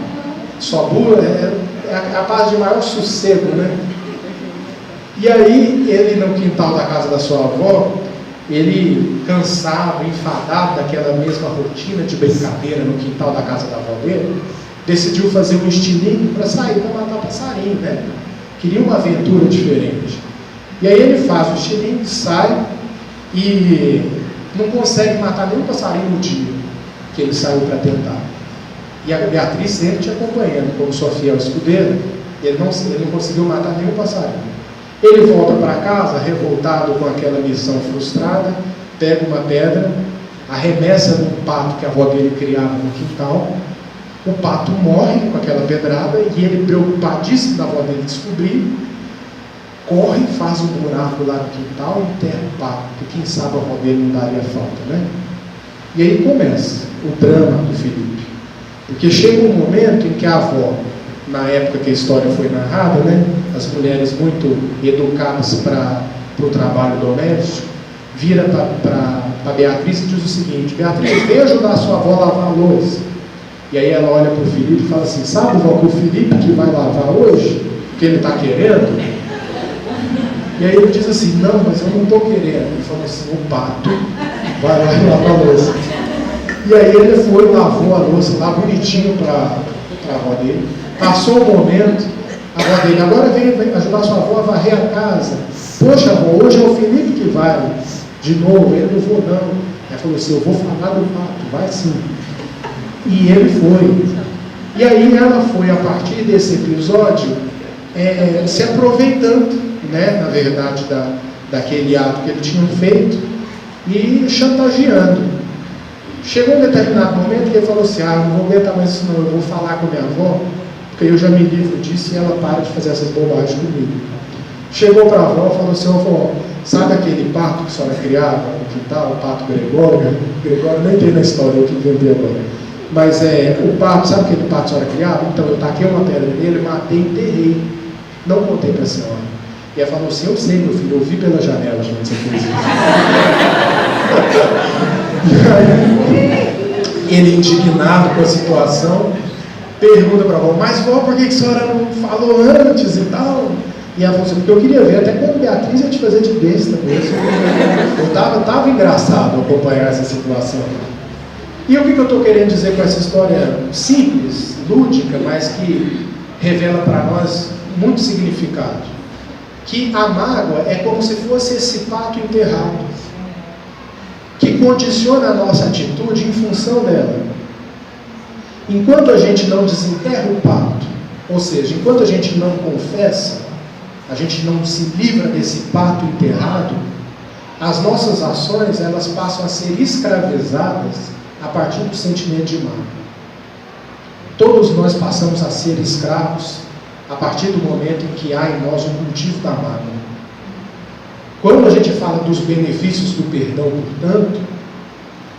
só é a paz de maior sossego, né? E aí, ele no quintal da casa da sua avó, ele cansado, enfadado daquela mesma rotina de brincadeira no quintal da casa da avó dele, decidiu fazer um estilingue para sair para matar passarinho, né? Queria uma aventura diferente. E aí ele faz o estilingue, sai e não consegue matar nenhum passarinho no dia que ele saiu para tentar. E a Beatriz sempre te acompanhando como sua fiel escudeira. Ele não conseguiu matar nenhum passarinho. Ele volta para casa revoltado com aquela missão frustrada, pega uma pedra, arremessa num pato que a avó dele criava no quintal. O pato morre com aquela pedrada e ele, preocupadíssimo da avó dele descobrir, corre, faz um buraco lá no quintal e enterra o pato, porque quem sabe a avó dele não daria falta, né? E aí começa o drama do Felipe, porque chega um momento em que a avó, na época que a história foi narrada, né, as mulheres muito educadas para o trabalho doméstico, vira para Beatriz e diz o seguinte: Beatriz, vem ajudar a sua avó a lavar a louça. E aí ela olha para o Felipe e fala assim: sabe, vó, que o Felipe que vai lavar hoje, que ele está querendo? E aí ele diz assim: não, mas eu não estou querendo. Ele falou assim: o pato vai lá e lava a louça. E aí ele foi, lavou a louça lá bonitinho para a avó dele. Passou o momento, a avó dele: agora vem ajudar a sua avó a varrer a casa. Poxa, avó, hoje é o Felipe que vai. De novo, ele: não vou não. Ela falou assim: eu vou falar do pato, vai sim. E ele foi. E aí ela foi, a partir desse episódio, se aproveitando, né, na verdade, daquele ato que ele tinha feito. e chantageando. Chegou um determinado momento que ele falou assim: não vou aguentar mais isso não, eu vou falar com minha avó, porque eu já me livro disso e ela para de fazer essas bobagens comigo. Chegou para a avó e falou assim: avó, sabe aquele pato que a senhora criava no quintal, o pato Gregório? Gregório nem tem na história, eu que inventei agora. Mas o pato, sabe aquele pato que a senhora criava? Então eu taquei uma pedra nele, matei e enterrei. Não contei para a senhora. E ela falou assim: eu sei, meu filho, eu vi pela janela quando você fez isso. E aí, ele indignado com a situação, pergunta para a avó: mas vó, por que a senhora não falou antes e tal? E ela falou assim: porque eu queria ver até quando Beatriz ia te fazer de besta mesmo. Eu tava engraçado acompanhar essa situação. E o que eu estou querendo dizer com essa história simples, lúdica, mas que revela para nós muito significado? Que a mágoa é como se fosse esse pato enterrado, que condiciona a nossa atitude em função dela. Enquanto a gente não desenterra o pato, ou seja, enquanto a gente não confessa, a gente não se livra desse pato enterrado, as nossas ações elas passam a ser escravizadas a partir do sentimento de mágoa. Todos nós passamos a ser escravos a partir do momento em que há em nós um cultivo da mágoa. Quando a gente fala dos benefícios do perdão, portanto,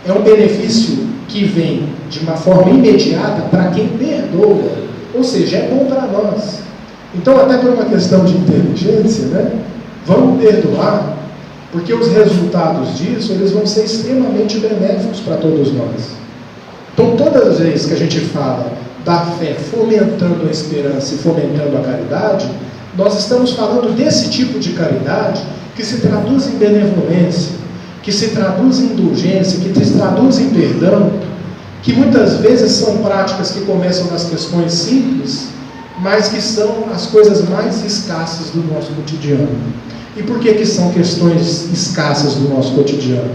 é um benefício que vem de uma forma imediata para quem perdoa, ou seja, é bom para nós. Então, até por uma questão de inteligência, vamos perdoar, porque os resultados disso eles vão ser extremamente benéficos para todos nós. Então, todas as vezes que a gente fala da fé fomentando a esperança e fomentando a caridade, nós estamos falando desse tipo de caridade que se traduz em benevolência, que se traduz em indulgência, que se traduz em perdão, que muitas vezes são práticas que começam nas questões simples, mas que são as coisas mais escassas do nosso cotidiano. E por que são questões escassas do nosso cotidiano?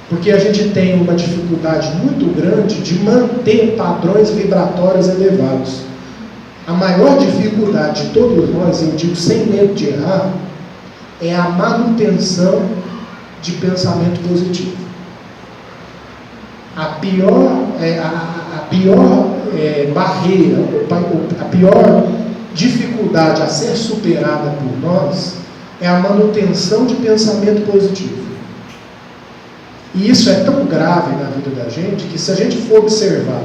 Porque a gente tem uma dificuldade muito grande de manter padrões vibratórios elevados. A maior dificuldade de todos nós, eu digo sem medo de errar, é a manutenção de pensamento positivo. A pior barreira, a pior dificuldade a ser superada por nós é a manutenção de pensamento positivo. E isso é tão grave na vida da gente que, se a gente for observar,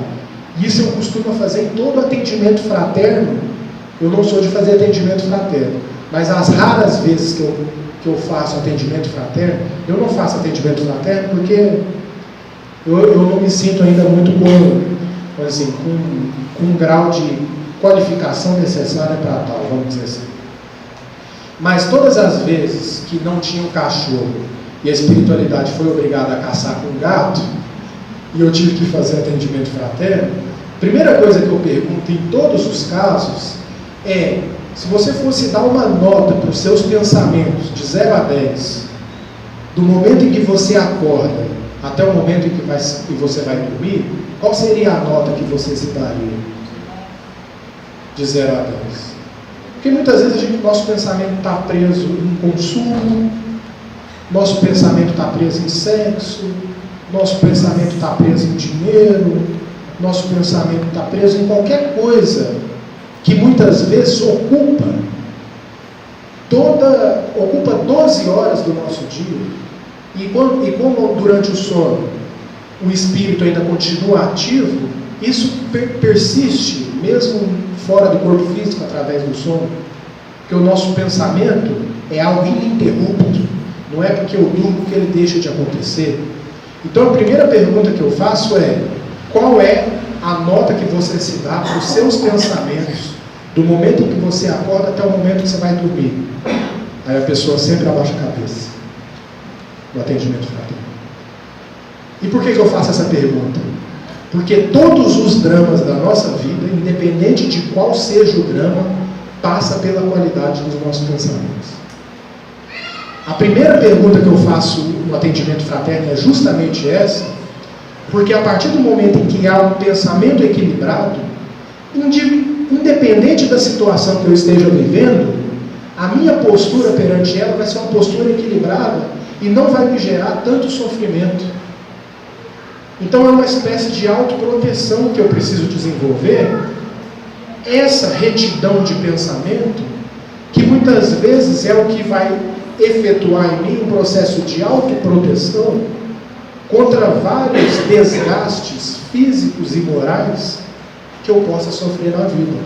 isso eu costumo fazer em todo atendimento fraterno. Eu não sou de fazer atendimento fraterno, mas as raras vezes que eu faço atendimento fraterno, eu não faço atendimento fraterno porque eu não me sinto ainda muito com um grau de qualificação necessária para tal, vamos dizer assim. Mas todas as vezes que não tinha um cachorro e a espiritualidade foi obrigada a caçar com um gato, e eu tive que fazer atendimento fraterno, a primeira coisa que eu pergunto em todos os casos é: se você fosse dar uma nota para os seus pensamentos de 0 a 10, do momento em que você acorda até o momento em que você vai dormir, qual seria a nota que você se daria? De 0 a 10. Porque muitas vezes nosso pensamento está preso em consumo, nosso pensamento está preso em sexo, nosso pensamento está preso em dinheiro, nosso pensamento está preso em qualquer coisa que muitas vezes ocupa 12 horas do nosso dia. E como durante o sono o espírito ainda continua ativo, isso persiste mesmo fora do corpo físico, através do sono. Porque o nosso pensamento é algo ininterrupto. Não é porque eu durmo que ele deixa de acontecer. Então a primeira pergunta que eu faço é: qual é a nota que você se dá para os seus pensamentos, do momento em que você acorda até o momento que você vai dormir? Aí a pessoa sempre abaixa a cabeça no atendimento fraterno. E por que eu faço essa pergunta? Porque todos os dramas da nossa vida, independente de qual seja o drama, passa pela qualidade dos nossos pensamentos. A primeira pergunta que eu faço no atendimento fraterno é justamente essa, porque a partir do momento em que há um pensamento equilibrado, independente da situação que eu esteja vivendo, a minha postura perante ela vai ser uma postura equilibrada e não vai me gerar tanto sofrimento. Então é uma espécie de autoproteção que eu preciso desenvolver, essa retidão de pensamento, que muitas vezes é o que vai efetuar em mim um processo de autoproteção contra vários desgastes físicos e morais que eu possa sofrer na vida.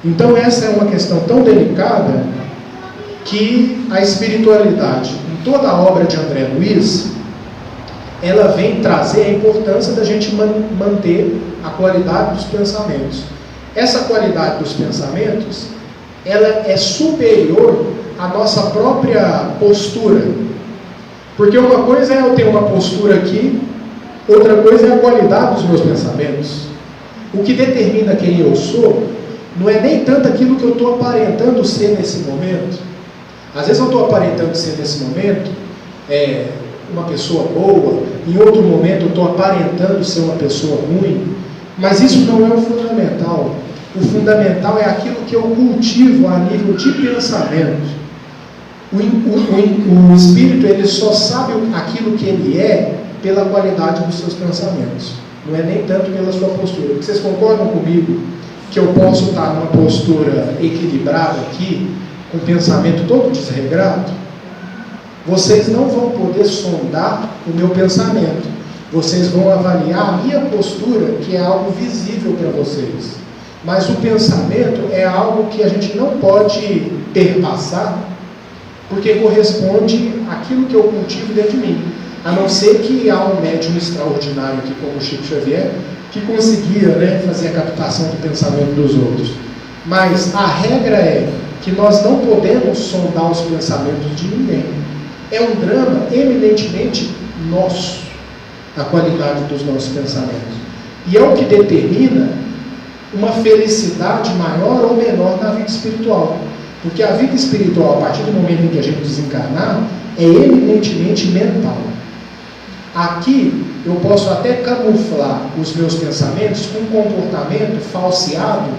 Então essa é uma questão tão delicada que a espiritualidade, em toda a obra de André Luiz, ela vem trazer a importância da gente manter a qualidade dos pensamentos. Essa qualidade dos pensamentos, ela é superior à nossa própria postura. Porque uma coisa é eu ter uma postura aqui, outra coisa é a qualidade dos meus pensamentos. O que determina quem eu sou não é nem tanto aquilo que eu estou aparentando ser nesse momento. Às vezes eu estou aparentando ser nesse momento uma pessoa boa, em outro momento eu estou aparentando ser uma pessoa ruim, mas isso não é o fundamental. O fundamental é aquilo que eu cultivo a nível de pensamento. O espírito, ele só sabe aquilo que ele é pela qualidade dos seus pensamentos, não é nem tanto pela sua postura. Vocês concordam comigo que eu posso estar numa postura equilibrada aqui, com o pensamento todo desregrado? Vocês não vão poder sondar o meu pensamento, vocês vão avaliar a minha postura, que é algo visível para vocês, mas o pensamento é algo que a gente não pode perpassar, porque corresponde àquilo que eu cultivo dentro de mim, a não ser que há um médium extraordinário aqui, como o Chico Xavier, que conseguia fazer a captação do pensamento dos outros. Mas a regra é que nós não podemos sondar os pensamentos de ninguém. É um drama eminentemente nosso, a qualidade dos nossos pensamentos. E é o que determina uma felicidade maior ou menor na vida espiritual. Porque a vida espiritual, a partir do momento em que a gente desencarnar, é eminentemente mental. Aqui, eu posso até camuflar os meus pensamentos com um comportamento falseado,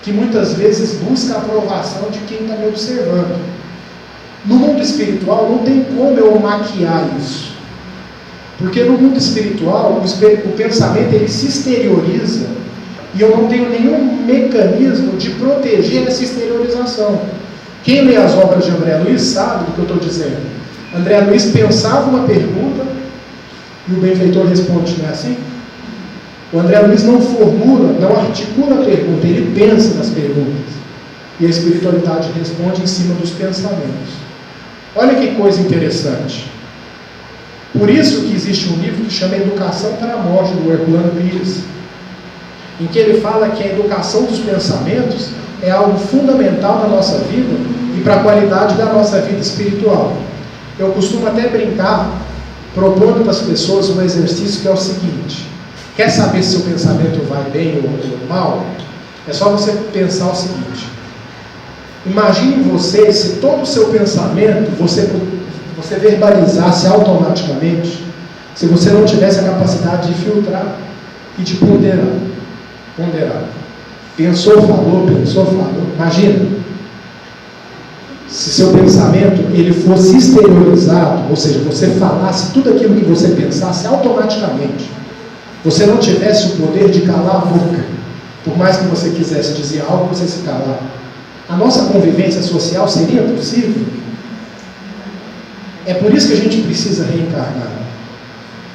que muitas vezes busca a aprovação de quem está me observando. No mundo espiritual, não tem como eu maquiar isso. Porque no mundo espiritual, o pensamento ele se exterioriza, e eu não tenho nenhum mecanismo de proteger essa exteriorização. Quem lê as obras de André Luiz sabe do que eu estou dizendo. André Luiz pensava uma pergunta e o benfeitor responde, não é assim? O André Luiz não formula, não articula a pergunta, ele pensa nas perguntas. E a espiritualidade responde em cima dos pensamentos. Olha que coisa interessante. Por isso que existe um livro que chama Educação para a Morte, do Herculano Pires, em que ele fala que a educação dos pensamentos é algo fundamental na nossa vida e para a qualidade da nossa vida espiritual. Eu costumo até brincar, propondo para as pessoas um exercício que é o seguinte: quer saber se o pensamento vai bem ou mal? É só você pensar o seguinte: imagine você, se todo o seu pensamento você verbalizasse automaticamente, se você não tivesse a capacidade de filtrar e de ponderar. Pensou, falou. Imagina, se seu pensamento ele fosse exteriorizado, ou seja, você falasse tudo aquilo que você pensasse automaticamente, você não tivesse o poder de calar a boca, por mais que você quisesse dizer algo, você se calar. A nossa convivência social seria possível? É por isso que a gente precisa reencarnar.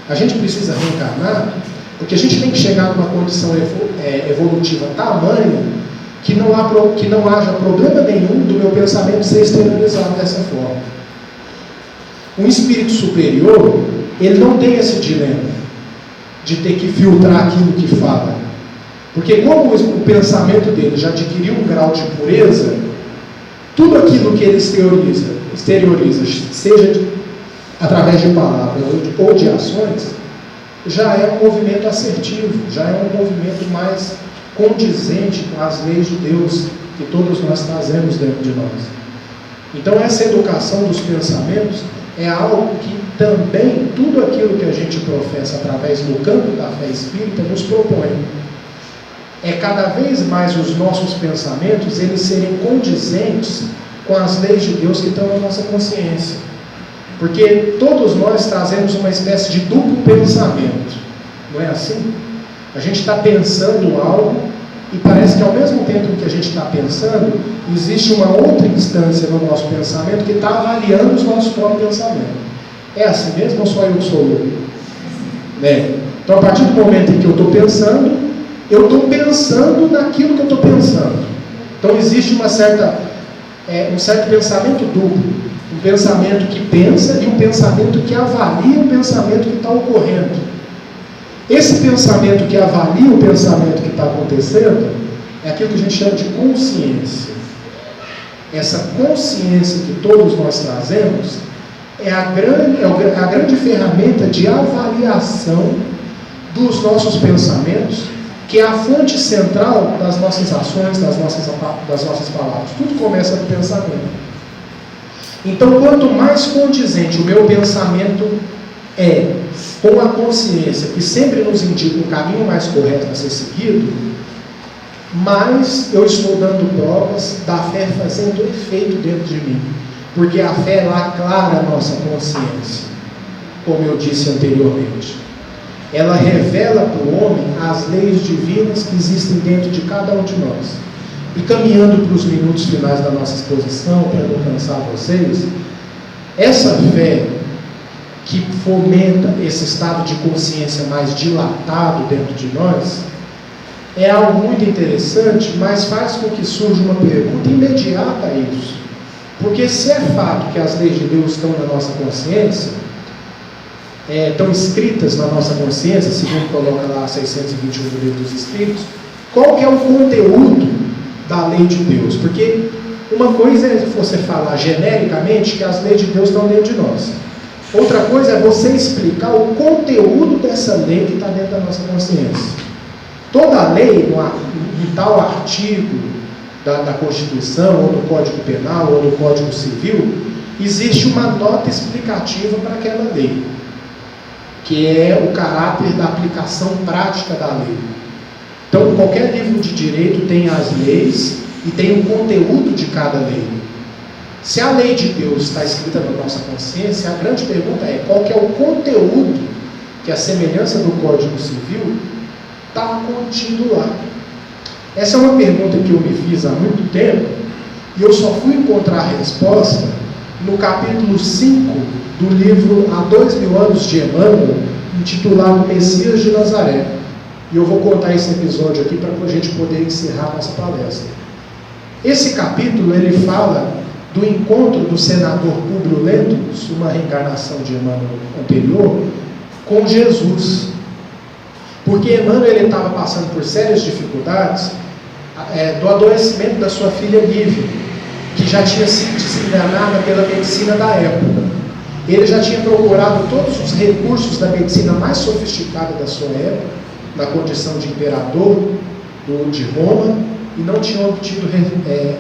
A gente precisa reencarnar porque a gente tem que chegar numa condição evolutiva tamanha que não haja problema nenhum do meu pensamento ser exteriorizado dessa forma. Um espírito superior, ele não tem esse dilema de ter que filtrar aquilo que fala. Porque como o pensamento dele já adquiriu um grau de pureza, tudo aquilo que ele exterioriza, seja através de palavras ou de ações, já é um movimento assertivo, já é um movimento mais condizente com as leis de Deus que todos nós trazemos dentro de nós. Então essa educação dos pensamentos é algo que também tudo aquilo que a gente professa através do campo da fé espírita nos propõe. É cada vez mais os nossos pensamentos eles serem condizentes com as leis de Deus que estão na nossa consciência. Porque todos nós trazemos uma espécie de duplo pensamento, não é assim? A gente está pensando algo e parece que ao mesmo tempo que a gente está pensando, existe uma outra instância no nosso pensamento que está avaliando os nossos próprios pensamentos. É assim mesmo ou só eu que sou louco? Né? Então, a partir do momento em que eu estou pensando naquilo que eu estou pensando. Então, existe um certo pensamento duplo. Um pensamento que pensa e um pensamento que avalia o pensamento que está ocorrendo. Esse pensamento que avalia o pensamento que está acontecendo é aquilo que a gente chama de consciência. Essa consciência que todos nós trazemos é a grande ferramenta de avaliação dos nossos pensamentos, que é a fonte central das nossas ações, das nossas palavras. Tudo começa do pensamento. Então, quanto mais condizente o meu pensamento é com a consciência, que sempre nos indica um caminho mais correto a ser seguido, mais eu estou dando provas da fé fazendo efeito dentro de mim. Porque a fé ela aclara a nossa consciência, como eu disse anteriormente. Ela revela para o homem as leis divinas que existem dentro de cada um de nós. E caminhando para os minutos finais da nossa exposição, para não cansar vocês, essa fé que fomenta esse estado de consciência mais dilatado dentro de nós, é algo muito interessante, mas faz com que surja uma pergunta imediata a isso. Porque se é fato que as leis de Deus estão na nossa consciência, estão escritas na nossa consciência, segundo coloca lá 621 do Livro dos Espíritos, qual que é o conteúdo da lei de Deus? Porque uma coisa é você falar genericamente que as leis de Deus estão dentro de nós. Outra coisa é você explicar o conteúdo dessa lei que está dentro da nossa consciência. Toda lei, em tal artigo da Constituição, ou no Código Penal, ou no Código Civil, existe uma nota explicativa para aquela lei, que é o caráter da aplicação prática da lei. Então, qualquer livro de direito tem as leis e tem o conteúdo de cada lei. Se a lei de Deus está escrita na nossa consciência, a grande pergunta é qual que é o conteúdo que a semelhança do Código Civil está contido lá. Essa é uma pergunta que eu me fiz há muito tempo e eu só fui encontrar a resposta no capítulo 5 do livro Há 2000 anos de Emmanuel, intitulado Messias de Nazaré. E eu vou contar esse episódio aqui para a gente poder encerrar nossa palestra. Esse capítulo ele fala do encontro do senador Públio Lentulus, uma reencarnação de Emmanuel anterior, com Jesus. Porque Emmanuel estava passando por sérias dificuldades do adoecimento da sua filha Lívia, que já tinha sido desenganada pela medicina da época. Ele já tinha procurado todos os recursos da medicina mais sofisticada da sua época, na condição de imperador de Roma, e não tinha obtido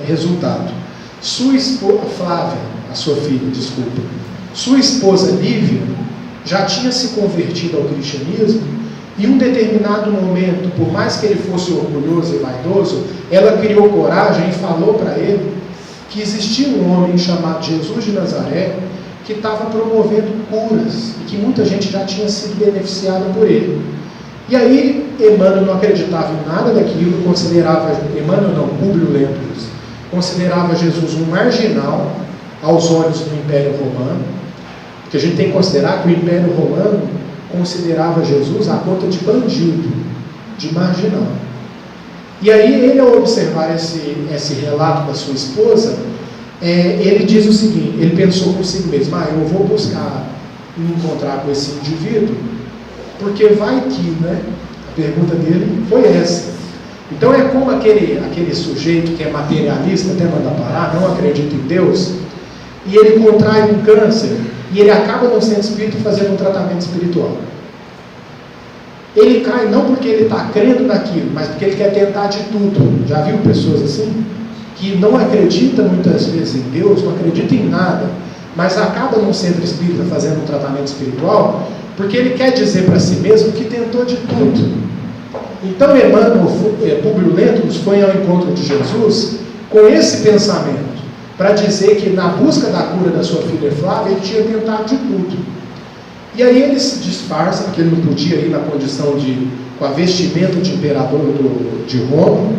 resultado. Sua esposa, Flávia, a sua filha, desculpa, sua esposa Lívia já tinha se convertido ao cristianismo, e em um determinado momento, por mais que ele fosse orgulhoso e vaidoso, ela criou coragem e falou para ele que existia um homem chamado Jesus de Nazaré que estava promovendo curas e que muita gente já tinha sido beneficiada por ele. E aí Emmanuel não acreditava em nada daquilo, Públio Lentulus considerava Jesus um marginal aos olhos do Império Romano, porque a gente tem que considerar que o Império Romano considerava Jesus a conta de bandido, de marginal. E aí ele, ao observar esse relato da sua esposa, ele diz o seguinte, ele pensou consigo mesmo, eu vou buscar me encontrar com esse indivíduo, porque vai que, né? A pergunta dele foi essa. Então é como aquele sujeito que é materialista, até manda parar, não acredita em Deus, e ele contrai um câncer, e ele acaba no centro espírita fazendo um tratamento espiritual. Ele cai não porque ele está crendo naquilo, mas porque ele quer tentar de tudo. Já viu pessoas assim? Que não acreditam muitas vezes em Deus, não acreditam em nada, mas acaba num centro espírita fazendo um tratamento espiritual, porque ele quer dizer para si mesmo que tentou de tudo. Então Públio Lentulus foi ao encontro de Jesus com esse pensamento. para dizer que na busca da cura da sua filha Flávia, ele tinha tentado de tudo. E aí ele se disfarça, porque ele não podia ir na condição com a vestimenta de imperador de Roma,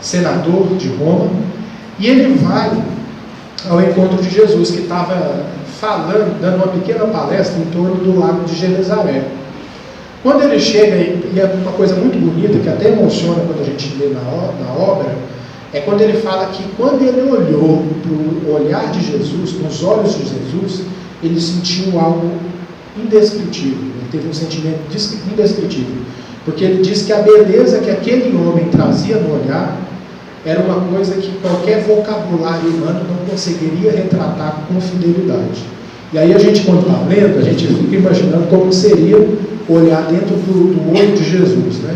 senador de Roma, e ele vai ao encontro de Jesus, que estava dando uma pequena palestra em torno do lago de Genezaré. Quando ele chega, e é uma coisa muito bonita, que até emociona quando a gente lê na obra, é quando ele fala que quando ele olhou para o olhar de Jesus, nos olhos de Jesus, ele sentiu algo indescritível, ele teve um sentimento indescritível, porque ele diz que a beleza que aquele homem trazia no olhar era uma coisa que qualquer vocabulário humano não conseguiria retratar com fidelidade. E aí a gente, quando está lendo, a gente fica imaginando como seria olhar dentro do olho de Jesus, né?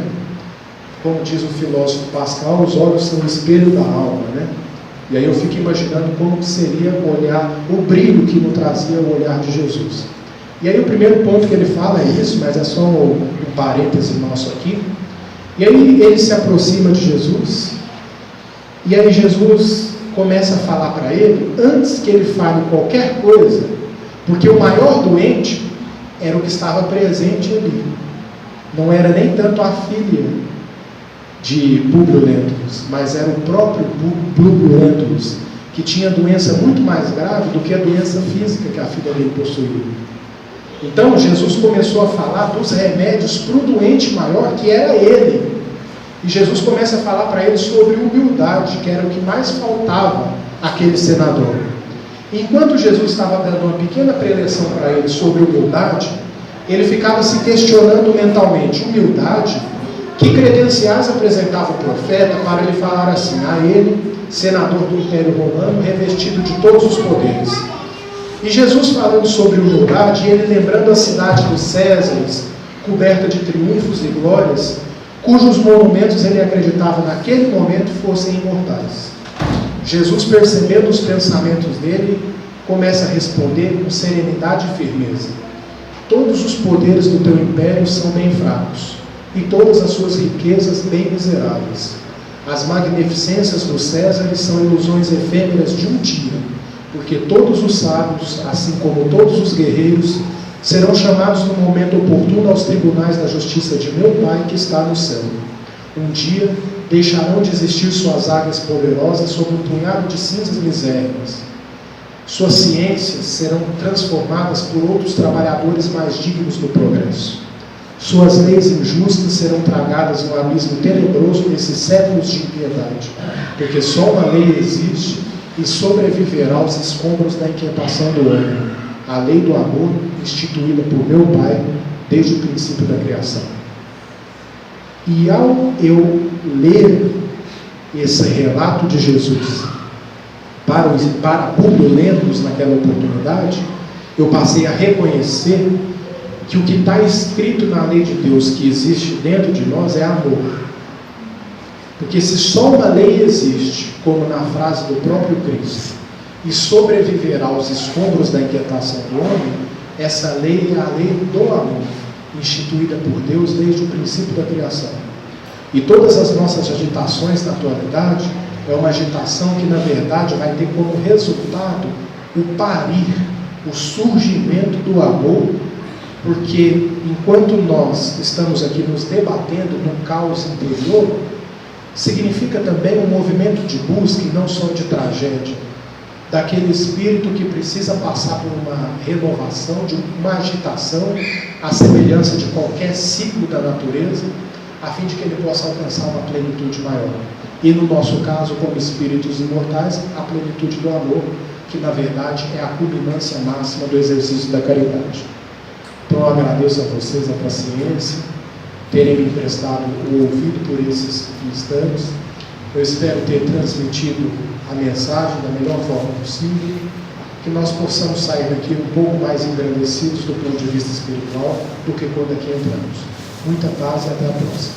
Como diz o filósofo Pascal, os olhos são o espelho da alma, né? E aí eu fico imaginando como seria olhar, o brilho que nos trazia o olhar de Jesus. E aí o primeiro ponto que ele fala é isso, mas é só um parêntese nosso aqui. E aí ele se aproxima de Jesus, e aí Jesus começa a falar para ele, antes que ele fale qualquer coisa, porque o maior doente era o que estava presente ali. Não era nem tanto a filha de Públio Lentulus, mas era o próprio Públio Lentulus, que tinha doença muito mais grave do que a doença física que a filha dele possuía. Então Jesus começou a falar dos remédios para o doente maior, que era ele. E Jesus começa a falar para ele sobre humildade, que era o que mais faltava àquele senador. E enquanto Jesus estava dando uma pequena preleção para ele sobre humildade, ele ficava se questionando mentalmente: humildade? Que credenciais apresentava o profeta para ele falar assim, a ele, senador do Império Romano, revestido de todos os poderes? E Jesus falando sobre humildade, e ele lembrando a cidade dos Césares, coberta de triunfos e glórias, cujos monumentos ele acreditava naquele momento fossem imortais. Jesus, percebendo os pensamentos dele, começa a responder com serenidade e firmeza: todos os poderes do teu império são bem fracos, e todas as suas riquezas bem miseráveis. As magnificências dos Césares são ilusões efêmeras de um dia, porque todos os sábios, assim como todos os guerreiros, serão chamados no momento oportuno aos tribunais da justiça de meu Pai que está no céu. Um dia deixarão de existir suas águias poderosas sob um punhado de cinzas misérrimas. Suas ciências serão transformadas por outros trabalhadores mais dignos do progresso. Suas leis injustas serão tragadas no abismo tenebroso desses séculos de impiedade, porque só uma lei existe e sobreviverá aos escombros da inquietação do homem, a lei do amor instituída por meu Pai desde o princípio da criação. E ao eu ler esse relato de Jesus para Públio Lentulus naquela oportunidade, eu passei a reconhecer que o que está escrito na lei de Deus que existe dentro de nós é amor. Porque se só uma lei existe, como na frase do próprio Cristo, e sobreviverá aos escombros da inquietação do homem, essa lei é a lei do amor, instituída por Deus desde o princípio da criação. E todas as nossas agitações na atualidade é uma agitação que na verdade vai ter como resultado o parir, o surgimento do amor, porque enquanto nós estamos aqui nos debatendo num caos interior, significa também um movimento de busca e não só de tragédia, daquele espírito que precisa passar por uma renovação, de uma agitação, à semelhança de qualquer ciclo da natureza, a fim de que ele possa alcançar uma plenitude maior. E no nosso caso, como espíritos imortais, a plenitude do amor, que na verdade é a culminância máxima do exercício da caridade. Então eu agradeço a vocês a paciência, terem me emprestado o ouvido por esses instantes. Eu espero ter transmitido a mensagem da melhor forma possível, que nós possamos sair daqui um pouco mais engrandecidos do ponto de vista espiritual do que quando aqui entramos. Muita paz e até a próxima.